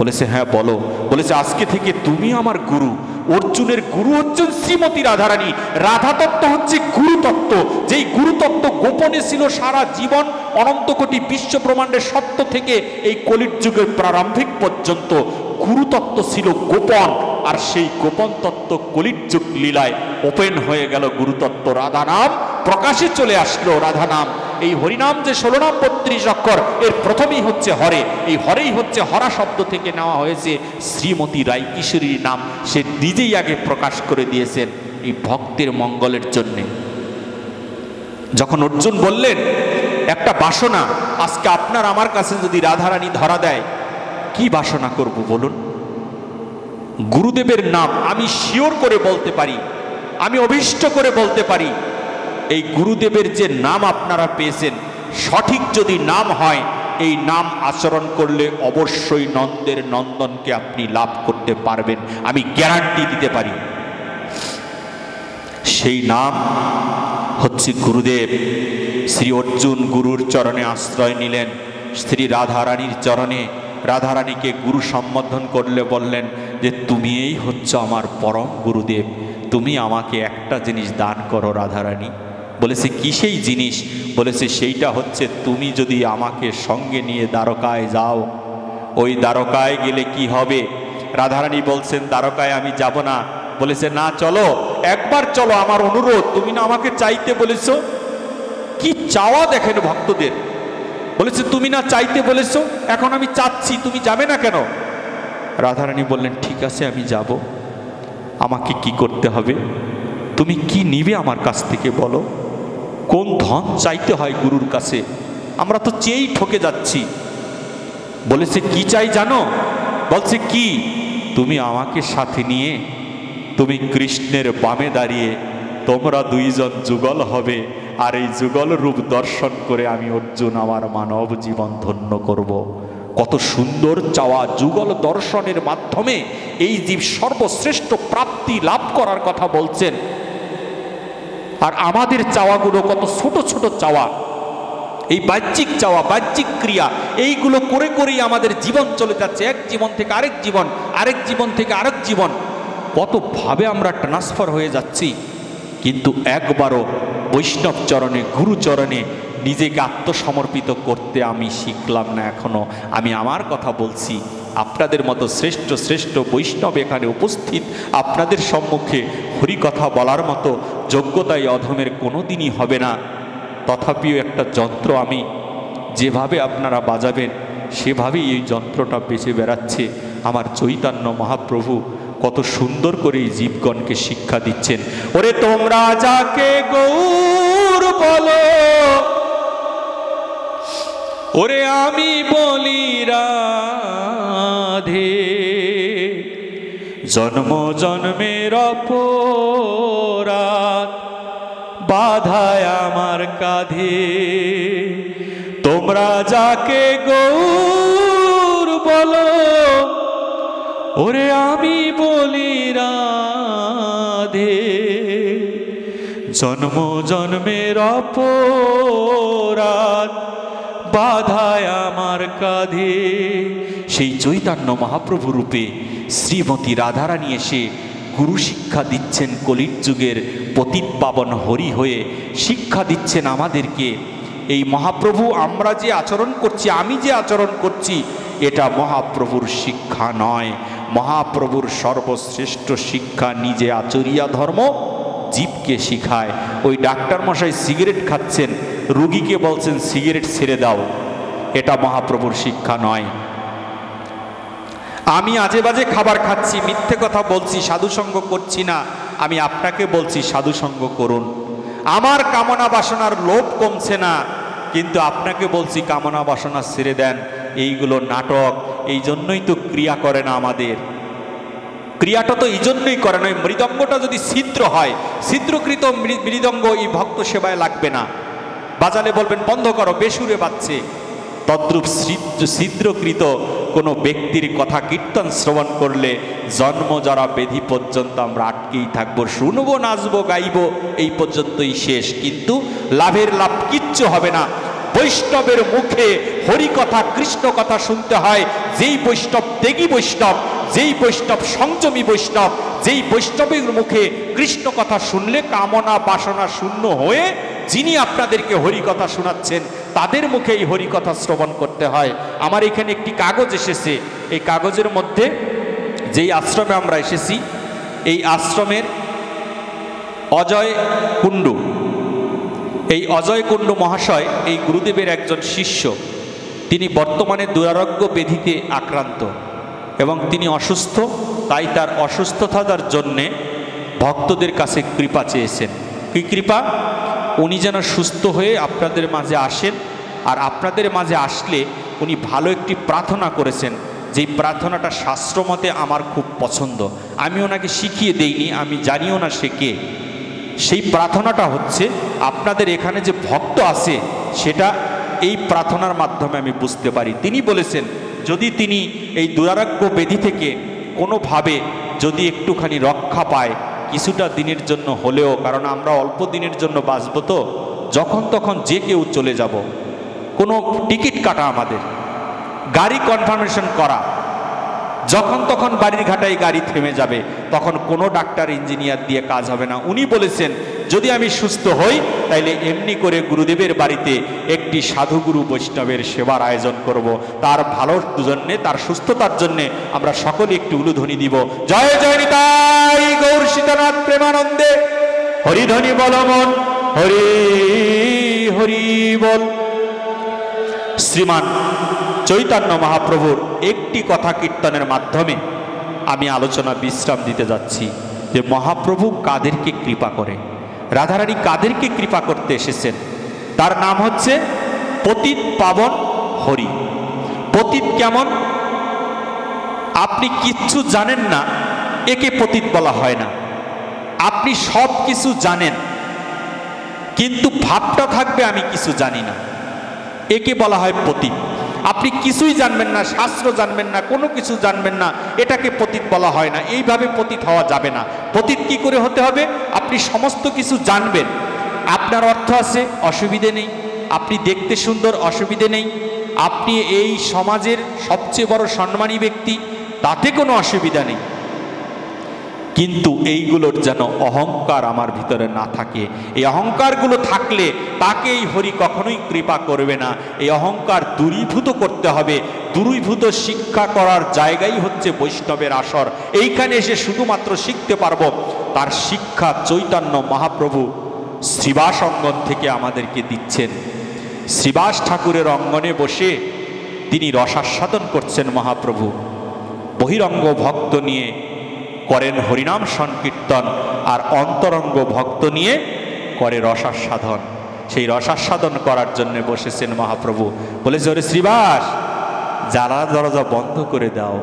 Speaker 1: বলেছে, হ্যাঁ বলো। বলেছে, আজকে থেকে তুমি আমার গুরু। অর্জুনের গুরু হচ্ছেন শ্রীমতী রাধারানী। রাধা তত্ত্ব হচ্ছে গুরুতত্ত্ব, যেই গুরুতত্ত্ব গোপনে ছিল সারা জীবন, অনন্ত কোটি বিশ্ব ব্রহ্মাণ্ডের সত্য থেকে এই কলির যুগের প্রারম্ভিক পর্যন্ত গুরুতত্ত্ব ছিল গোপন। আর সেই গোপন তত্ত্ব কলির যুগ লীলায় ওপেন হয়ে গেল গুরুতত্ত্ব। রাধা নাম প্রকাশে চলে আসলো। রাধা নাম, এই হরিনাম যে 16 নাম 32 অক্ষর, এর প্রথমেই হচ্ছে হরে। এই হরেই হচ্ছে হরা শব্দ থেকে নেওয়া হয়েছে শ্রীমতী রায় কিশোরীর নাম। সে নিজেই আগে প্রকাশ করে দিয়েছেন এই ভক্তের মঙ্গলের জন্যে। যখন অর্জুন বললেন একটা বাসনা, আজকে আপনার আমার কাছে যদি রাধারানী ধরা দেয়, কি বাসনা করব বলুন? গুরুদেবের নাম আমি শিওর করে বলতে পারি, আমি অভিষ্ট করে বলতে পারি, এই গুরুদেবের যে নাম আপনারা পেয়েছেন সঠিক যদি নাম হয়, এই নাম আচরণ করলে অবশ্যই নন্দের নন্দনকে আপনি লাভ করতে পারবেন, আমি গ্যারান্টি দিতে পারি। সেই নাম হচ্ছে গুরুদেব। শ্রী অর্জুন গুরুর চরণে আশ্রয় নিলেন, শ্রী রাধারানীর চরণে। রাধারানীকে গুরু সম্বোধন করলে বললেন যে তুমিই হচ্ছে আমার পরম গুরুদেব, তুমি আমাকে একটা জিনিস দান করো রাধারানী। বলেছে, কি সেই জিনিস? বলেছে, সেইটা হচ্ছে তুমি যদি আমাকে সঙ্গে নিয়ে দ্বারকায় যাও। ওই দ্বারকায় গেলে কি হবে? রাধারানী বলছেন, দ্বারকায় আমি যাব না। বলেছে, না চলো, একবার চলো, আমার অনুরোধ, তুমি না আমাকে চাইতে বলেছো। কি চাওয়া দেখেন ভক্তদের। বলেছে, তুমি না চাইতে বলেছো, এখন আমি চাচ্ছি, তুমি যাবে না কেন? রাধারানী বললেন, ঠিক আছে আমি যাব। আমাকে কি করতে হবে? তুমি কি নিবে আমার কাছ থেকে বলো? কোন ধন চাইতে হয় গুরুর কাছে? আমরা তো চেয়েই ঠকে যাচ্ছি। বলেছে, কি চাই জানো? বলছে, কি? তুমি আমাকে সাথে নিয়ে তুমি কৃষ্ণের বামে দাঁড়িয়ে তোমরা দুইজন যুগল হবে, আর এই যুগল রূপ দর্শন করে আমি অর্জুন আমার মানব জীবন ধন্য করব। কত সুন্দর চাওয়া! যুগল দর্শনের মাধ্যমে এই জীব সর্বশ্রেষ্ঠ প্রাপ্তি লাভ করার কথা বলছেন। আর আমাদের চাওয়াগুলো কত ছোট ছোট চাওয়া, এই বাহ্যিক চাওয়া, বাহ্যিক ক্রিয়া, এইগুলো করে করেই আমাদের জীবন চলে যাচ্ছে, এক জীবন থেকে আরেক জীবন, আরেক জীবন থেকে আরেক জীবন। কতভাবে আমরা ট্রান্সফার হয়ে যাচ্ছি, কিন্তু একবারও বৈষ্ণব চরণে, গুরু চরণে নিজেকে আত্মসমর্পিত করতে আমি শিখলাম না এখনো। আমি আমার কথা বলছি, আপনাদের মতো শ্রেষ্ঠ শ্রেষ্ঠ বৈষ্ণব এখানে উপস্থিত, আপনাদের সম্মুখে হরিকথা বলার মতো যোগ্যতা এই অধমের কোনো দিনই হবে না। তথাপিও একটা যন্ত্র আমি যেভাবে আপনারা বাজাবেন সেভাবেই এই যন্ত্রটা বেঁচে বেড়াচ্ছে। আমার চৈতন্য মহাপ্রভু কত সুন্দর করে এই জীবগণকে শিক্ষা দিচ্ছেন। ওরে তোমরা যাকে গৌর বলো, ওরে আমি বলি রাধে, জন্ম জন্মের অপরাধ বাধায় আমার কাঁধে। তোমরা যাকে গৌর বলো, ওরে আমি বলি রাধে, জন্ম জন্মের অপরাধ বাধায় আমার কাঁধে। সেই চৈতন্য মহাপ্রভু রূপে শ্রীমতী রাধারানী এসে গুরু শিক্ষা দিচ্ছেন, কলির যুগের পতিত পাবন হরি হয়ে শিক্ষা দিচ্ছেন আমাদেরকে। এই মহাপ্রভু আমরা যে আচরণ করছি, আমি যে আচরণ করছি, এটা মহাপ্রভুর শিক্ষা নয়। মহাপ্রভুর সর্বশ্রেষ্ঠ শিক্ষা নিজে আচরিয়া ধর্ম জীবকে শিখায়। ওই ডাক্তার মশাই সিগারেট খাচ্ছেন, রুগীকে বলছেন সিগারেট ছেড়ে দাও, এটা মহাপ্রভুর শিক্ষা নয়। আমি আজে বাজে খাবার খাচ্ছি, মিথ্যে কথা বলছি, সাধুসঙ্গ করছি না, আমি আপনাকে বলছি সাধুসঙ্গ করুন। আমার কামনা বাসনার লোভ কমছে না, কিন্তু আপনাকে বলছি কামনা বাসনা ছেড়ে দেন। এইগুলো নাটক, এই জন্যই তো ক্রিয়া করে না আমাদের। ক্রিয়াটা তো এই জন্যই করে না। মৃদঙ্গটা যদি ছিদ্র হয়, ছিদ্রকৃত মৃদঙ্গ এই ভক্ত সেবায় লাগবে না, বাজালে বলবেন বন্ধ করো, বেসুরে বাজছে। তদ্রূপ ছিদ্রকৃত কোনো ব্যক্তির কথা কীর্তন শ্রবণ করলে জন্ম যারা বেধি পর্যন্ত আমরা আটকেই থাকবো, শুনবো, নাচবো, গাইবো, এই পর্যন্তই শেষ, কিন্তু লাভের লাভ কিচ্ছু হবে না। বৈষ্ণবের মুখে হরি কথা, কৃষ্ণ কথা শুনতে হয়। যেই বৈষ্ণব ত্যাগী বৈষ্ণব, যেই বৈষ্ণব সংযমী বৈষ্ণব, যেই বৈষ্ণবের মুখে কৃষ্ণ কথা শুনলে কামনা বাসনা শূন্য হয়ে যিনি আপনাদেরকে হরি কথা শোনাচ্ছেন তাদের মুখে এই হরি কথা শ্রবণ করতে হয়। আমার এখানে একটি কাগজ এসেছে, এই কাগজের মধ্যে যেই আশ্রমে আমরা এসেছি, এই আশ্রমের অজয় কুণ্ডু, এই অজয় কুণ্ডু মহাশয় এই গুরুদেবের একজন শিষ্য। তিনি বর্তমানে দুরারোগ্য ব্যাধিতে আক্রান্ত এবং তিনি অসুস্থ, তাই তার অসুস্থতার জন্যে ভক্তদের কাছে কৃপা চেয়েছেন। কি কৃপা? উনি যেন সুস্থ হয়ে আপনাদের মাঝে আসেন, আর আপনাদের মাঝে আসলে উনি ভালো একটি প্রার্থনা করেছেন, যেই প্রার্থনাটা শাস্ত্রমতে আমার খুব পছন্দ। আমি ওনাকে শিখিয়ে দেইনি, আমি জানিও না সে কে। সেই প্রার্থনাটা হচ্ছে, আপনাদের এখানে যে ভক্ত আছে সেটা এই প্রার্থনার মাধ্যমে আমি বুঝতে পারি। তিনি বলেছেন যদি তিনি এই দুরারোগ্য ব্যাধি থেকে কোনোভাবে যদি একটুখানি রক্ষা পায়, কিছুটা দিনের জন্য হলেও, কারণ আমরা অল্প দিনের জন্য বাঁচব, তো যখন তখন যে কেউ চলে যাব, কোনো টিকিট কাটা, আমাদের গাড়ি কনফার্মেশন করা, যখন তখন বাড়ির ঘাটায় গাড়ি থেমে যাবে, তখন কোনো ডাক্তার ইঞ্জিনিয়ার দিয়ে কাজ হবে না। উনি বলেছেন যদি আমি সুস্থ হই তাইলে এমনি করে গুরুদেবের বাড়িতে একটি সাধুগুরু বৈষ্ণবের সেবার আয়োজন করব, তার ভালোর জন্যে, তার সুস্থতার জন্যে আমরা সকলে একটু উলুধ্বনি দিব। জয় জয় নিতাই গৌর সীতানাথ প্রেমানন্দে, হরিধ্বনি বল মন, হরি হরি বল। শ্রীমান চৈতন্য মহাপ্রভুর একটি কথা কীর্তনের মাধ্যমে আমি আলোচনা বিশ্রাম দিতে যাচ্ছি যে মহাপ্রভু কাদেরকে কৃপা করে, রাধারানী কাদেরকে কৃপা করতে এসেছেন। তার নাম হচ্ছে পতিত পাবন হরি। পতিত কেমন? আপনি কিচ্ছু জানেন না, একে পতিত বলা হয় না। আপনি সব কিছু জানেন কিন্তু ভাবটা থাকবে আমি কিছু জানি না, একে বলা হয় পতিত। আপনি কিছুই জানবেন না, শাস্ত্র জানবেন না, কোনো কিছু জানবেন না, এটাকে পতিত বলা হয় না। এইভাবে পতিত হওয়া যাবে না। পতিত কি করে হতে হবে? আপনি সমস্ত কিছু জানবেন, আপনার অর্থ আছে, অসুবিধে নেই, আপনি দেখতে সুন্দর, অসুবিধে নেই, আপনি এই সমাজের সবচেয়ে বড় সম্মানী ব্যক্তি, তাতে কোনো অসুবিধা নেই। কিন্তু এইগুলোর যেন অহংকার আমার ভিতরে না থাকে। এই অহংকারগুলো থাকলে তাকে এই হরি কখনোই কৃপা করবে না। এই অহংকার দূরীভূত করতে হবে। দূরীভূত শিক্ষা করার জায়গাই হচ্ছে বৈষ্ণবের আসর। এইখানে এসে শুধুমাত্র শিখতে পারবো। তার শিক্ষা চৈতন্য মহাপ্রভু শ্রীবাস অঙ্গন থেকে আমাদেরকে দিচ্ছেন। শ্রীবাস ঠাকুরের অঙ্গনে বসে তিনি রসাস্বাদন করছেন মহাপ্রভু। বহিরঙ্গ ভক্ত নিয়ে করেন হরিনাম সংকীর্তন, আর অন্তরঙ্গ ভক্ত নিয়ে করে রসাস্বাদন। সেই রসাস্বাদন করার জন্য বসেছেন মহাপ্রভু। বলেছে, ওরে শ্রীবাস, জানলা দরজা বন্ধ করে দাও।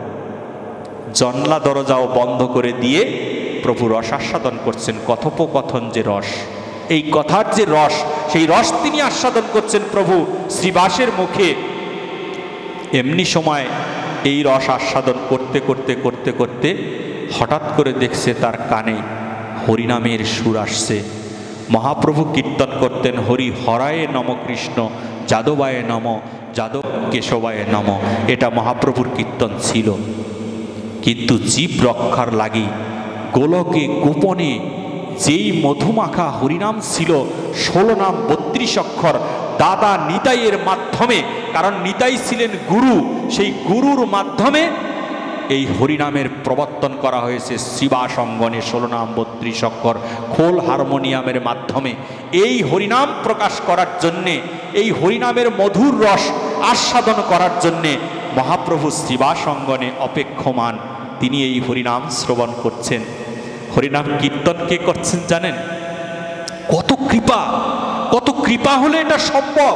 Speaker 1: জানলা দরজাও বন্ধ করে দিয়ে প্রভু রসাস্বাদন করছেন। কথোপকথন যে রস, এই কথার যে রস, সেই রস তিনি আস্বাদন করছেন প্রভু শ্রীবাসের মুখে। এমনি সময় এই রস আস্বাদন করতে করতে করতে করতে হঠাৎ করে দেখছে তার কানে হরিনামের সুর আসছে। মহাপ্রভু কীর্তন করতেন, হরি হরায় নম কৃষ্ণ, যাদবায় নম, যাদব কেশবায় নম। এটা মহাপ্রভুর কীর্তন ছিল। কিন্তু জীব রক্ষার লাগি গোলকে গোপনে যেই মধুমাখা হরিনাম ছিল, 16 নাম 32 অক্ষর, দাদা নিতাইয়ের মাধ্যমে, কারণ নিতাই ছিলেন গুরু, সেই গুরুর মাধ্যমে এই হরিনামের প্রবর্তন করা হয়েছে শ্রীবাস অঙ্গনে। 16 নাম 32 অক্ষর খোল হারমোনিয়ামের মাধ্যমে এই হরিনাম প্রকাশ করার জন্যে, এই হরিনামের মধুর রস আস্বাদন করার জন্যে মহাপ্রভু শ্রীবাস অঙ্গনে অপেক্ষমান। তিনি এই হরিনাম শ্রবণ করছেন। হরিনাম কীর্তন কে করছেন জানেন? কত কৃপা, কত কৃপা হলে এটা সম্ভব।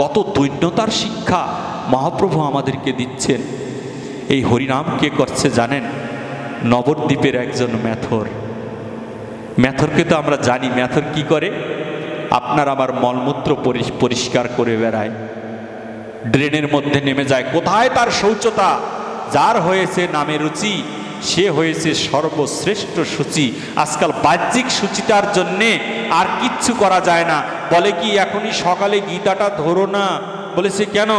Speaker 1: কত দৈন্যতার শিক্ষা মহাপ্রভু আমাদেরকে দিচ্ছেন। এই হরিনাম কে করছে জানেন? নবদ্বীপের একজন ম্যাথর। ম্যাথরকে তো আমরা জানি, ম্যাথর কি করে? আপনার আমার মলমূত্র পরিষ্কার করে বেড়ায়, ড্রেনের মধ্যে নেমে যায়। কোথায় তার শৌচতা? যার হয়েছে নামে রুচি, সে হয়েছে সর্বশ্রেষ্ঠ সূচি। আজকাল বাহ্যিক সূচিতার জন্যে আর কিচ্ছু করা যায় না। বলে কি, এখনই সকালে গীতাটা ধরো না। বলেছে কেন?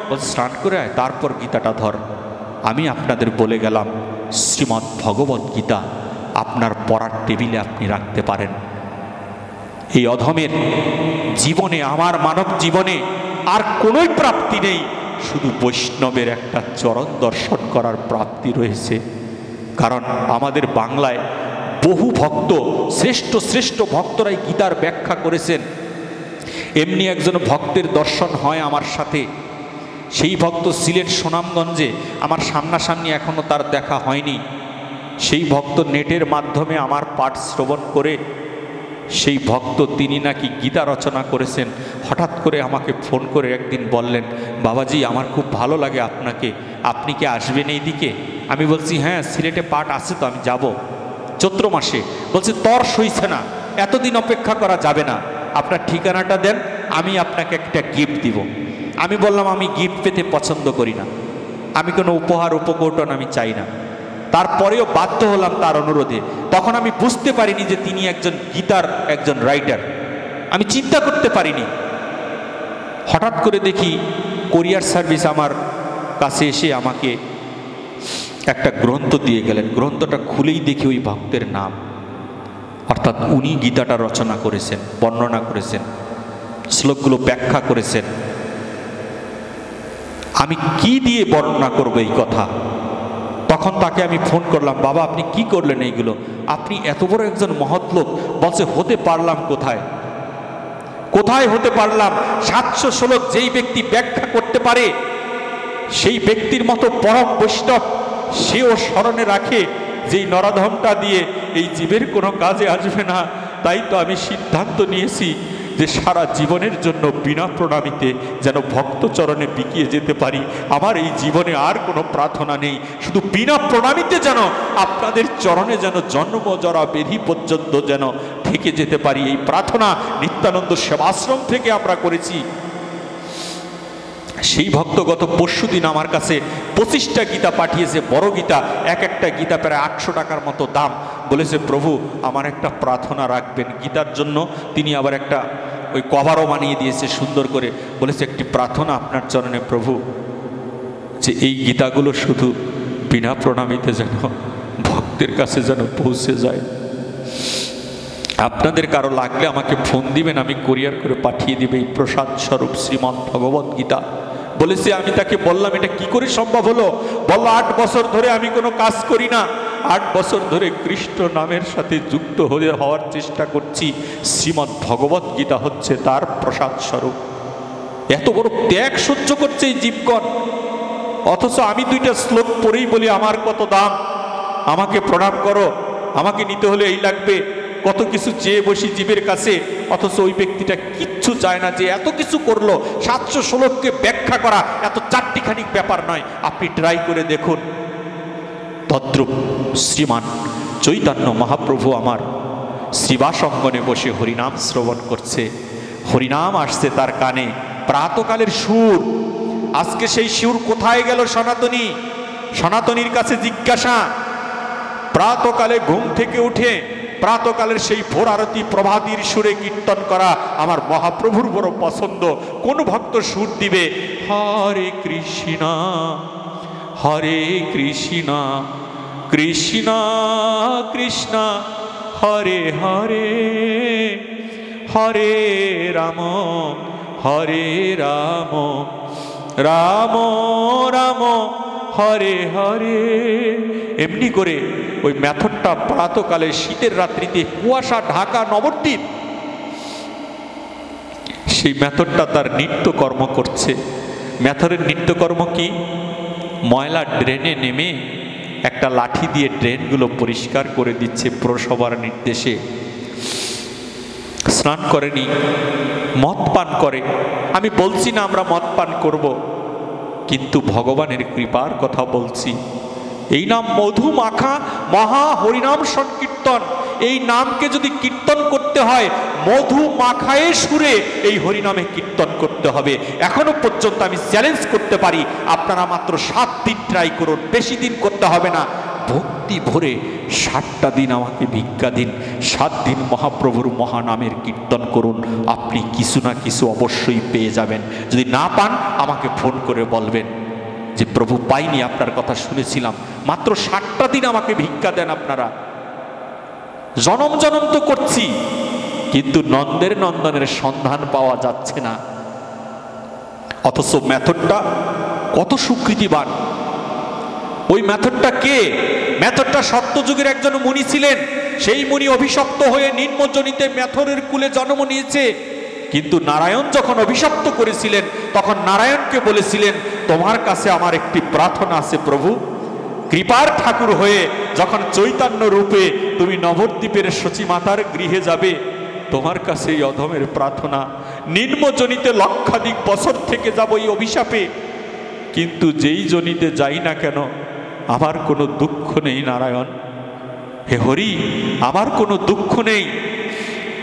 Speaker 1: বলছে স্নান করে আয়, তারপর গীতাটা ধর। আমি আপনাদের বলে গেলাম, শ্রীমদ্ ভগবদ্ গীতা আপনার পড়ার টেবিলে আপনি রাখতে পারেন। এই অধমের জীবনে, আমার মানব জীবনে আর কোনোই প্রাপ্তি নেই, শুধু বৈষ্ণবের একটা চরণ দর্শন করার প্রাপ্তি রয়েছে। কারণ আমাদের বাংলায় বহু ভক্ত, শ্রেষ্ঠ শ্রেষ্ঠ ভক্তরাই গীতার ব্যাখ্যা করেছেন। এমনি একজন ভক্তের দর্শন হয় আমার সাথে। সেই ভক্ত ছিলেন সুনামগঞ্জে, আমার সামনাসামনি এখনও তার দেখা হয়নি। সেই ভক্ত নেটের মাধ্যমে আমার পাঠ শ্রবণ করে, সেই ভক্ত তিনি নাকি গীতা রচনা করেছেন। হঠাৎ করে আমাকে ফোন করে একদিন বললেন, বাবাজি আমার খুব ভালো লাগে আপনাকে, আপনি কি আসবেন এই দিকে? আমি বলছি হ্যাঁ, সিলেটে পাঠ আছে তো, আমি যাব চৈত্র মাসে। বলছে তর সইছে না, এতদিন অপেক্ষা করা যাবে না, আপনার ঠিকানাটা দেন, আমি আপনাকে একটা গিফট দিব। আমি বললাম আমি গিফট পেতে পছন্দ করি না, আমি কোনো উপহার উপকৌটন আমি চাই না। তারপরেও বাধ্য হলাম তার অনুরোধে। তখন আমি বুঝতে পারিনি যে তিনি একজন গীতার একজন রাইটার, আমি চিন্তা করতে পারিনি। হঠাৎ করে দেখি কোরিয়ার সার্ভিস আমার কাছে এসে আমাকে একটা গ্রন্থ দিয়ে গেলেন। গ্রন্থটা খুলেই দেখি ওই ভক্তের নাম, অর্থাৎ উনি গীতাটা রচনা করেছেন, বর্ণনা করেছেন, শ্লোকগুলো ব্যাখ্যা করেছেন। আমি কি দিয়ে বর্ণনা করব এই কথা? তখন তাকে আমি ফোন করলাম, বাবা আপনি কি করলেন এইগুলো? আপনি এত বড় একজন মহৎ লোক। বলছে হতে পারলাম কোথায়, কোথায় হতে পারলাম? 700 শ্লোক যেই ব্যক্তি ব্যাখ্যা করতে পারে, সেই ব্যক্তির মতো পরম বৈষ্ণব সেও স্মরণে রাখে যেই নরাধমটা দিয়ে এই জীবের কোনো কাজে আসবে না। তাই তো আমি সিদ্ধান্ত নিয়েছি যে সারা জীবনের জন্য বিনা প্রণামীতে যেন ভক্তচরণে বিকিয়ে যেতে পারি। আমার এই জীবনে আর কোনো প্রার্থনা নেই, শুধু বিনা প্রণামীতে যেন আপনাদের চরণে যেন জন্ম জরা বেধি পর্যন্ত যেন থেকে যেতে পারি। এই প্রার্থনা নিত্যানন্দ সেবাশ্রম থেকে আমরা করেছি। সেই ভক্ত গত পরশুদিন আমার কাছে 25টা গীতা পাঠিয়েছে, বড় গীতা, এক একটা গীতা প্রায় 800 টাকার মতো দাম। বলেছে প্রভু আমার একটা প্রার্থনা রাখবেন গীতার জন্য। তিনি আবার একটা ওই কভারও বানিয়ে দিয়েছে সুন্দর করে। বলেছে একটি প্রার্থনা আপনার চরণে প্রভু, যে এই গীতাগুলো শুধু বিনা প্রণামীতে যেন ভক্ত ভক্তের কাছে যেন পৌঁছে যায়। আপনাদের কারো লাগলে আমাকে ফোন দিবেন, আমি কুরিয়ার করে পাঠিয়ে দিবে এই প্রসাদ স্বরূপ শ্রীমদ্ ভগবদ গীতা। বলেছে, আমি তাকে বললাম এটা কি করে সম্ভব হলো? বলল 8 বছর ধরে আমি কোনো কাজ করি না, 8 বছর ধরে কৃষ্ণ নামের সাথে যুক্ত হওয়ার চেষ্টা করছি, শ্রীমদ্ ভগবদ গীতা হচ্ছে তার প্রসাদ স্বরূপ। এত বড় ত্যাগ সহ্য করছে এই জীবগণ, অথচ আমি 2টা শ্লোক পড়েই বলি আমার কত দাম, আমাকে প্রণাম করো, আমাকে নিতে হলে এই লাগবে, কত কিছু চেয়ে বসি জীবের কাছে। অথচ ওই ব্যক্তিটা কিচ্ছু চায় না, যে এত কিছু করলো 700 শ্লোককে ব্যাখ্যা করা এত চারটিখানিক ব্যাপার নয়। আপনি ট্রাই করে দেখুন। তদ্রূপ শ্রীমান চৈতন্য মহাপ্রভু আমার শ্রীবাস অঙ্গনে বসে হরিনাম শ্রবণ করছে, হরিনাম আসছে তার কানে, প্রাতকালের সুর। আজকে সেই সুর কোথায় গেল? সনাতনী, সনাতনীর কাছে জিজ্ঞাসা। প্রাতকালে ঘুম থেকে উঠে প্রাতকালের সেই ভোর আরতি প্রভাতীর সুরে কীর্তন করা আমার মহাপ্রভুর বড় পছন্দ। কোন ভক্ত সুর দিবে হরে কৃষ্ণ হরে কৃষ্ণ কৃষ্ণ কৃষ্ণ হরে হরে হরে রাম হরে রাম রাম রাম হরে হরে। এমনি করে ওই মেথডটা প্রাতকালে শীতের রাত্রিতে কুয়াশা ঢাকা নবদ্বীপ, সেই মেথডটা তার নিত্যকর্ম করছে। মেথডের নিত্যকর্ম কি? ময়লা ড্রেনে নেমে একটা লাঠি দিয়ে ড্রেনগুলো পরিষ্কার করে দিচ্ছে পুরসভার নির্দেশে। স্নান করেনি, মদ পান করে। আমি বলছি না আমরা মদ পান করব, কিন্তু ভগবানের কৃপার কথা বলছি। এই নাম মধু মাখা মহা হরিনাম সংকীর্তন। এই নামকে যদি কীর্তন করতে হয় মধু মাখায়ে সুরে এই হরিনামে কীর্তন করতে হবে। এখনো পর্যন্ত আমি চ্যালেঞ্জ করতে পারি, আপনারা মাত্র 7 দিন ট্রাই করুন, বেশি দিন করতে হবে না। ভক্তি ভরে 7টা দিন আমাকে ভিক্ষা দিন, 7 দিন মহাপ্রভুর মহানামের কীর্তন করুন, আপনি কিছু না কিছু অবশ্যই পেয়ে যাবেন। যদি না পান আমাকে ফোন করে বলবেন যে প্রভু পাইনি, আপনার কথা শুনেছিলাম, মাত্র 7টা দিন আমাকে ভিক্ষা দেন আপনারা। জনম জনম তো করছি, কিন্তু নন্দের নন্দনের সন্ধান পাওয়া যাচ্ছে না। অথচ মেথডটা কত সুকৃতিবান। ওই মেথডটা কে? মেথডটা সত্যযুগের একজন মুনি ছিলেন। সেই মুনি অভিশপ্ত হয়ে নিম্নজনিতে মেথরের কুলে জন্ম নিয়েছে। কিন্তু নারায়ণ যখন অভিশপ্ত করেছিলেন তখন নারায়ণকে বলেছিলেন, তোমার কাছে আমার একটি প্রার্থনা আছে প্রভু, কৃপার ঠাকুর হয়ে যখন চৈতন্য রূপে তুমি নবদ্বীপের সচিমাতার গৃহে যাবে, তোমার কাছে এই অধমের প্রার্থনা, নিম্নজনিতে লক্ষাধিক বছর থেকে যাব এই অভিশাপে, কিন্তু যেই জনিতে যাই না কেন আমার কোনো দুঃখ নেই নারায়ণ। হে হরি, আমার কোনো দুঃখ নেই,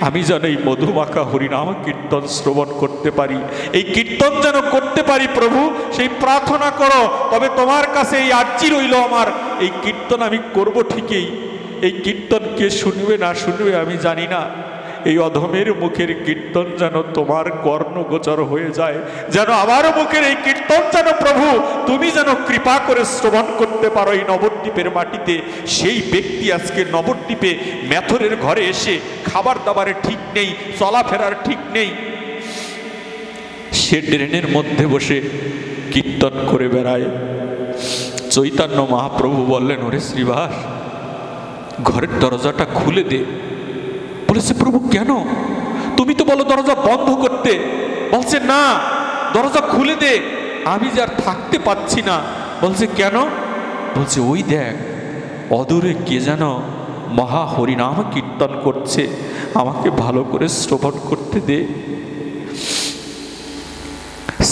Speaker 1: আমি যেন এই মধুমাখা হরিনাম কীর্তন শ্রবণ করতে পারি, এই কীর্তন যেন করতে পারি প্রভু, সেই প্রার্থনা করো। তবে তোমার কাছে এই আর্জি রইল আমার, এই কীর্তন আমি করব ঠিকই, এই কীর্তন কে শুনবে না শুনবে আমি জানি না, এই অধমের মুখের কীর্তন যেন তোমার কর্ণগোচর হয়ে যায়, যেন আমার মুখের এই কীর্তন যেন প্রভু তুমি যেন কৃপা করে শ্রবণ করতে পারো এই নবদ্বীপের মাটিতে। সেই ব্যক্তি আজকে নবদ্বীপে মেথরের ঘরে এসে খাবার দাবারের ঠিক নেই, চলাফেরার ঠিক নেই, সে ড্রেনের মধ্যে বসে কীর্তন করে বেড়ায়। চৈতন্য মহাপ্রভু বললেন, ওরে শ্রীবাস, ঘরের দরজাটা খুলে দে। বলেছে, প্রভু কেন? তুমি তো বলো দরজা বন্ধ করতে। বলছে, না, দরজা খুলে দে, আমি যে আর থাকতে পাচ্ছি না। বলছে, কেন? বলছে, ওই দেখ অদূরে কে যেন মহা হরিনাম কীর্তন করছে, আমাকে ভালো করে শ্রবণ করতে দে।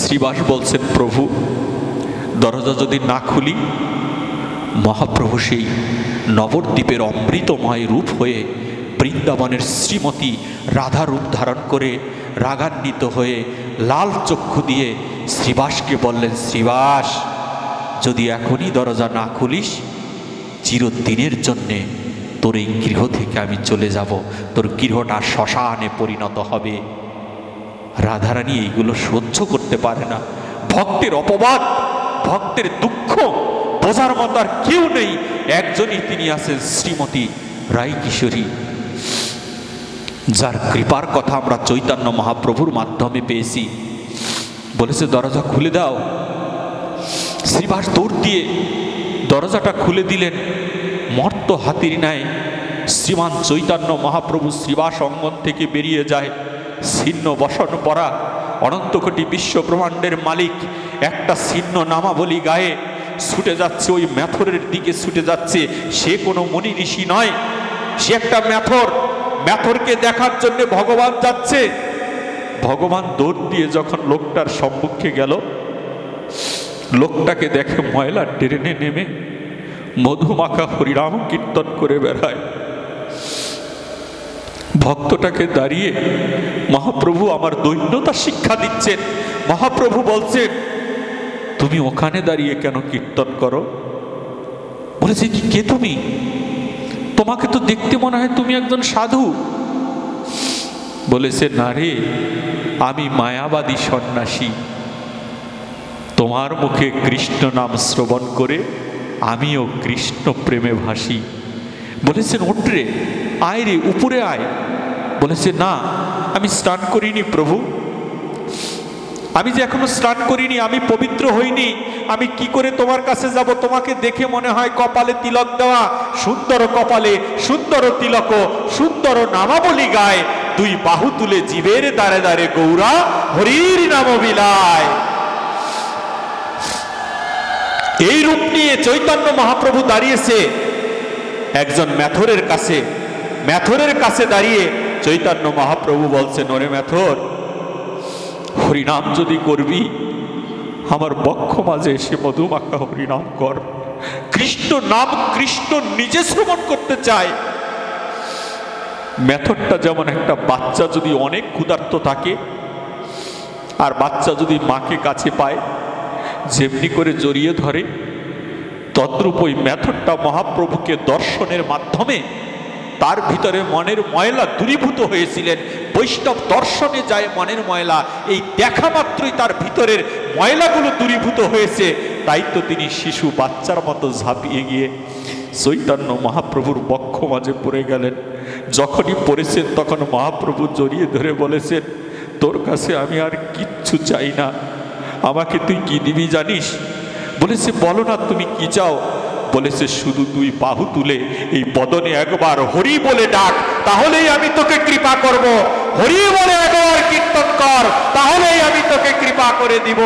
Speaker 1: শ্রীবাস বলছেন, প্রভু দরজা যদি না খুলি, মহাপ্রভু সেই নবদ্বীপের অমৃতময় রূপ হয়ে বৃন্দাবনের শ্রীমতী রাধা রূপ ধারণ করে রাগান্বিত হয়ে লাল চক্ষু দিয়ে শ্রীবাসকে বললেন, শ্রীবাস যদি এখনই দরজা না খুলিস, চিরদিনের জন্যে তোর এই গৃহ থেকে আমি চলে যাব, তোর গৃহটা শ্মশানে পরিণত হবে। রাধারানী এইগুলো সহ্য করতে পারে না। ভক্তের অপবাদ, ভক্তের দুঃখ বোঝার মতো আর কেউ নেই, একজনই তিনি আছেন শ্রীমতী রাই কিশোরী, যার কৃপার কথা আমরা চৈতন্য মহাপ্রভুর মাধ্যমে পেয়েছি। বলেছে দরজা খুলে দাও। শ্রীবাস দৌড় দিয়ে দরজাটা খুলে দিলেন। মর্ত হাতির ন্যায় শ্রীমান চৈতন্য মহাপ্রভু শ্রীবাস অঙ্গন থেকে বেরিয়ে যায়। ছিন্ন বসন পরা অনন্ত কোটি বিশ্ব ব্রহ্মাণ্ডের মালিক একটা ছিন্ন নামাবলী গায়ে ছুটে যাচ্ছে, ওই ম্যাথরের দিকে ছুটে যাচ্ছে। সে কোনো মনি ঋষি নয়, সে একটা ম্যাথর। ম্যাথরকে দেখার জন্য ভগবান যাচ্ছে। ভগবান দৌড় দিয়ে যখন লোকটার সম্মুখে গেল, লোকটাকে দেখে ময়লা ট্রেনে নেমে মধুমাখা হরিনাম কীর্তন করে বেড়ায়। ভক্তটাকে দাঁড়িয়ে মহাপ্রভু আমার দৈন্যতা শিক্ষা দিচ্ছেন। মহাপ্রভু বলছেন, তুমি ওখানে দাঁড়িয়ে কেন কীর্তন করো? বলেছে, কি কে তুমি? তোমাকে তো দেখতে মনে হয় তুমি একজন সাধু। বলেছে, না রে, আমি মায়াবাদী সন্ন্যাসী। তোমার মুখে কৃষ্ণ নাম শ্রবণ করে আমিও কৃষ্ণ প্রেমে ভাসি। বলেছেন, ওঠরে, আয় রে, উপরে আয়। বলেছে, না, আমি স্নান করিনি প্রভু, আমি যে এখনো স্নান করিনি, আমি পবিত্র হইনি। আমি কি করে তোমার কাছে যাব? তোমাকে দেখে মনে হয় কপালে তিলক দেওয়া, সুন্দর কপালে সুন্দর তিলক, সুন্দর নামাবলী গায়, দুই বাহু তুলে জীবের দ্বারে দ্বারে গৌরা হরির নাম বিলায়। এই রূপ নিয়ে চৈতন্য মহাপ্রভু দাঁড়িয়েছে একজন ম্যাথরের কাছে। ম্যাথরের কাছে দাঁড়িয়ে চৈতন্য মহাপ্রভু বলছেন, ওরে ম্যাথর, হরিনাম যদি করবি আমার বক্ষ মাঝে এসে মধুমাখা হরিনাম কর। কৃষ্ণ নাম কৃষ্ণ নিজে শ্রবণ করতে চায়। ম্যাথরটা যেমন একটা বাচ্চা যদি অনেক ক্ষুধার্ত থাকে আর বাচ্চা যদি মাকে কাছে পায় যেমনি করে জড়িয়ে ধরে, তদ্রূপ ওই ম্যাথরটা মহাপ্রভুকে দর্শনের মাধ্যমে তার ভিতরে মনের ময়লা দূরীভূত হয়েছিলেন। বৈষ্ণব দর্শনে যায় মনের ময়লা, এই দেখা মাত্রই তার ভিতরের ময়লাগুলো দূরীভূত হয়েছে। তাই তো তিনি শিশু বাচ্চার মতো ঝাঁপিয়ে গিয়ে চৈতন্য মহাপ্রভুর বক্ষ মাঝে পড়ে গেলেন। যখনই পড়েছেন তখন মহাপ্রভু জড়িয়ে ধরে বলেছেন, তোর কাছে আমি আর কিচ্ছু চাই না, আমাকে তুই কি দিবি জানিস? বলেছে, বলো না, তুমি কি চাও? বলেছে, শুধু তুই বাহু তুলে এই বদনে একবার হরি বলে ডাক, তাহলেই আমি তোকে কৃপা করব। হরি বলে একবার কীর্তন কর, তাহলেই আমি তোকে কৃপা করে দিব।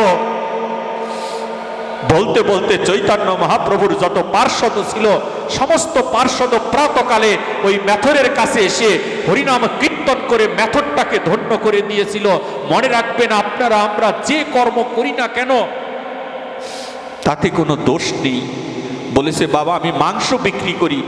Speaker 1: বলতে বলতে চৈতন্য মহাপ্রভুর যত পার্শ্বদ ছিল সমস্ত পার্শ্বদ প্রাতকালে ওই ম্যাথরের কাছে এসে হরিনাম কীর্তন করে ম্যাথরটাকে ধন্য করে দিয়েছিল। মনে রাখবেন আপনারা, আমরা যে কর্ম করি না কেন তাতে কোনো দোষ নেই। বলেছে, বাবা, আমি মাংস বিক্রি করি,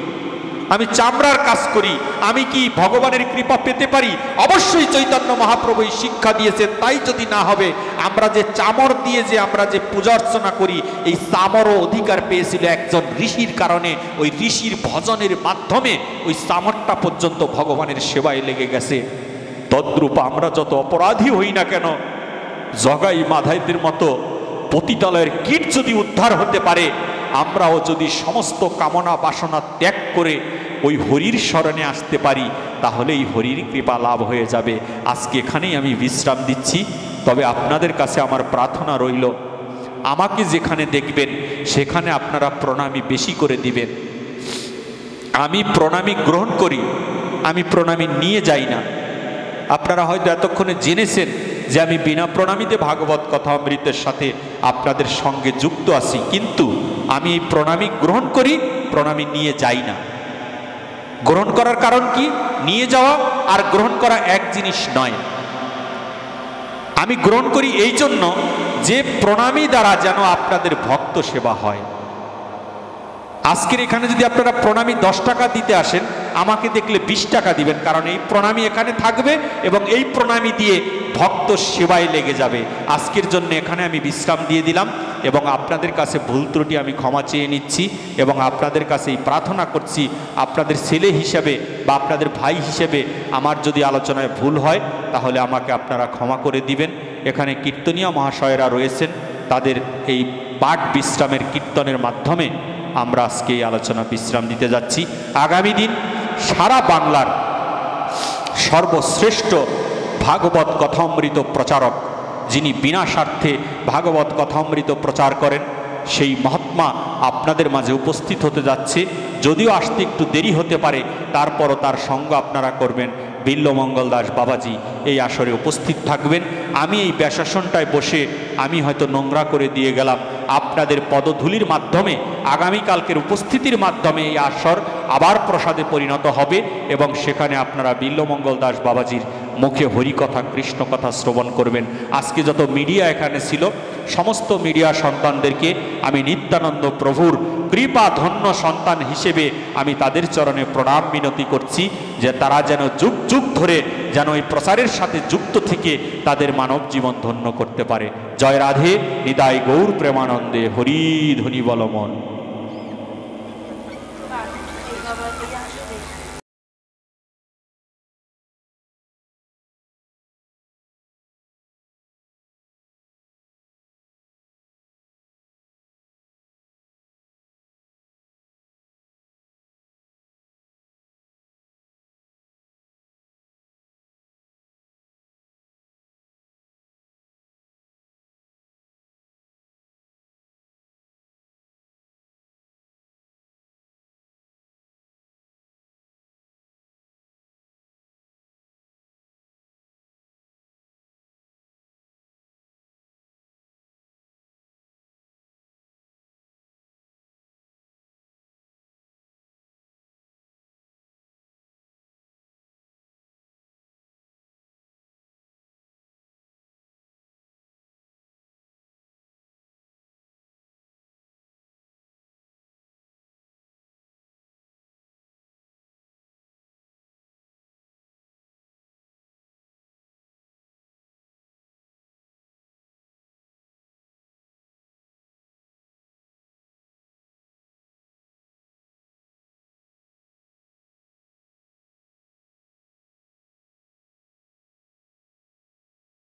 Speaker 1: আমি চামড়ার কাজ করি, আমি কি ভগবানের কৃপা পেতে পারি? অবশ্যই চৈতন্য মহাপ্রভু শিক্ষা দিয়েছে। তাই যদি না হবে, আমরা যে চামর দিয়ে যে আমরা যে পূজা অর্চনা করি, এই চামরও অধিকার পেয়েছিল একজন ঋষির কারণে। ওই ঋষির ভজনের মাধ্যমে ওই চামরটা পর্যন্ত ভগবানের সেবায় লেগে গেছে। তদ্রূপ আমরা যত অপরাধী হই না কেন, জগাই মাধাইদের মতো পতিতালয়ের কীট যদি উদ্ধার হতে পারে, আমরাও যদি সমস্ত কামনা বাসনা ত্যাগ করে ওই হরির শরণে আসতে পারি, তাহলে এই হরির কৃপা লাভ হয়ে যাবে। আজকে এখানেই আমি বিশ্রাম দিচ্ছি। তবে আপনাদের কাছে আমার প্রার্থনা রইল, আমাকে যেখানে দেখবেন সেখানে আপনারা প্রণামী বেশি করে দিবেন। আমি প্রণামী গ্রহণ করি, আমি প্রণামী নিয়ে যাই না। আপনারা হয়তো এতক্ষণে জেনেছেন যে আমি বিনা প্রণামীতে ভাগবত কথামৃতের সাথে আপনাদের সঙ্গে যুক্ত আছি, কিন্তু আমি এই প্রণামী গ্রহণ করি, প্রণামী নিয়ে যাই না। গ্রহণ করার কারণ কি? নিয়ে যাওয়া আর গ্রহণ করা এক জিনিস নয়। আমি গ্রহণ করি এই জন্য যে প্রণামী দ্বারা যেন আপনাদের ভক্ত সেবা হয়। আজকের এখানে যদি আপনারা প্রণামী 10 টাকা দিতে আসেন, আমাকে দেখলে 20 টাকা দিবেন, কারণ এই প্রণামী এখানে থাকবে এবং এই প্রণামী দিয়ে ভক্ত সেবায় লেগে যাবে। আজকের জন্য এখানে আমি বিশ্রাম দিয়ে দিলাম এবং আপনাদের কাছে ভুল ত্রুটি আমি ক্ষমা চেয়ে নিচ্ছি এবং আপনাদের কাছে এই প্রার্থনা করছি, আপনাদের ছেলে হিসেবে বা আপনাদের ভাই হিসেবে আমার যদি আলোচনায় ভুল হয় তাহলে আমাকে আপনারা ক্ষমা করে দিবেন। এখানে কীর্তনীয় মহাশয়রা রয়েছেন, তাদের এই পাঠ বিশ্রামের কীর্তনের মাধ্যমে আমরা আজকে এই আলোচনা বিশ্রাম দিতে যাচ্ছি। আগামী দিন সারা বাংলার সর্বশ্রেষ্ঠ ভাগবত কথামৃত প্রচারক, যিনি বিনা স্বার্থে ভাগবত কথামৃত প্রচার করেন, সেই মহাত্মা আপনাদের মাঝে উপস্থিত হতে যাচ্ছে। যদিও আসতে একটু দেরি হতে পারে, তারপরও তার সঙ্গ আপনারা করবেন। বিল্বমঙ্গল দাস বাবাজি এই আসরে উপস্থিত থাকবেন। আমি এই ব্যাসাসনটায় বসে আমি হয়তো নোংরা করে দিয়ে গেলাম, আপনাদের পদধূলির মাধ্যমে আগামীকালকের উপস্থিতির মাধ্যমে এই আসর আবার প্রসাদে পরিণত হবে এবং সেখানে আপনারা বিল্বমঙ্গল দাস বাবাজির মুখে হরিকথা কৃষ্ণকথা শ্রবণ করবেন। আজকে যত মিডিয়া এখানে ছিল, সমস্ত মিডিয়া সন্তানদেরকে আমি নিত্যানন্দ প্রভুর কৃপা ধন্য সন্তান হিসেবে আমি তাদের চরণে প্রণাম মিনতি করছি, যে তারা যেন যুগ যুগ ধরে যেন এই প্রচারের সাথে যুক্ত থেকে তাদের মানব জীবন ধন্য করতে পারে। জয় রাধে, নিতাই গৌর প্রেমানন্দে, হরি ধ্বনি বলমন।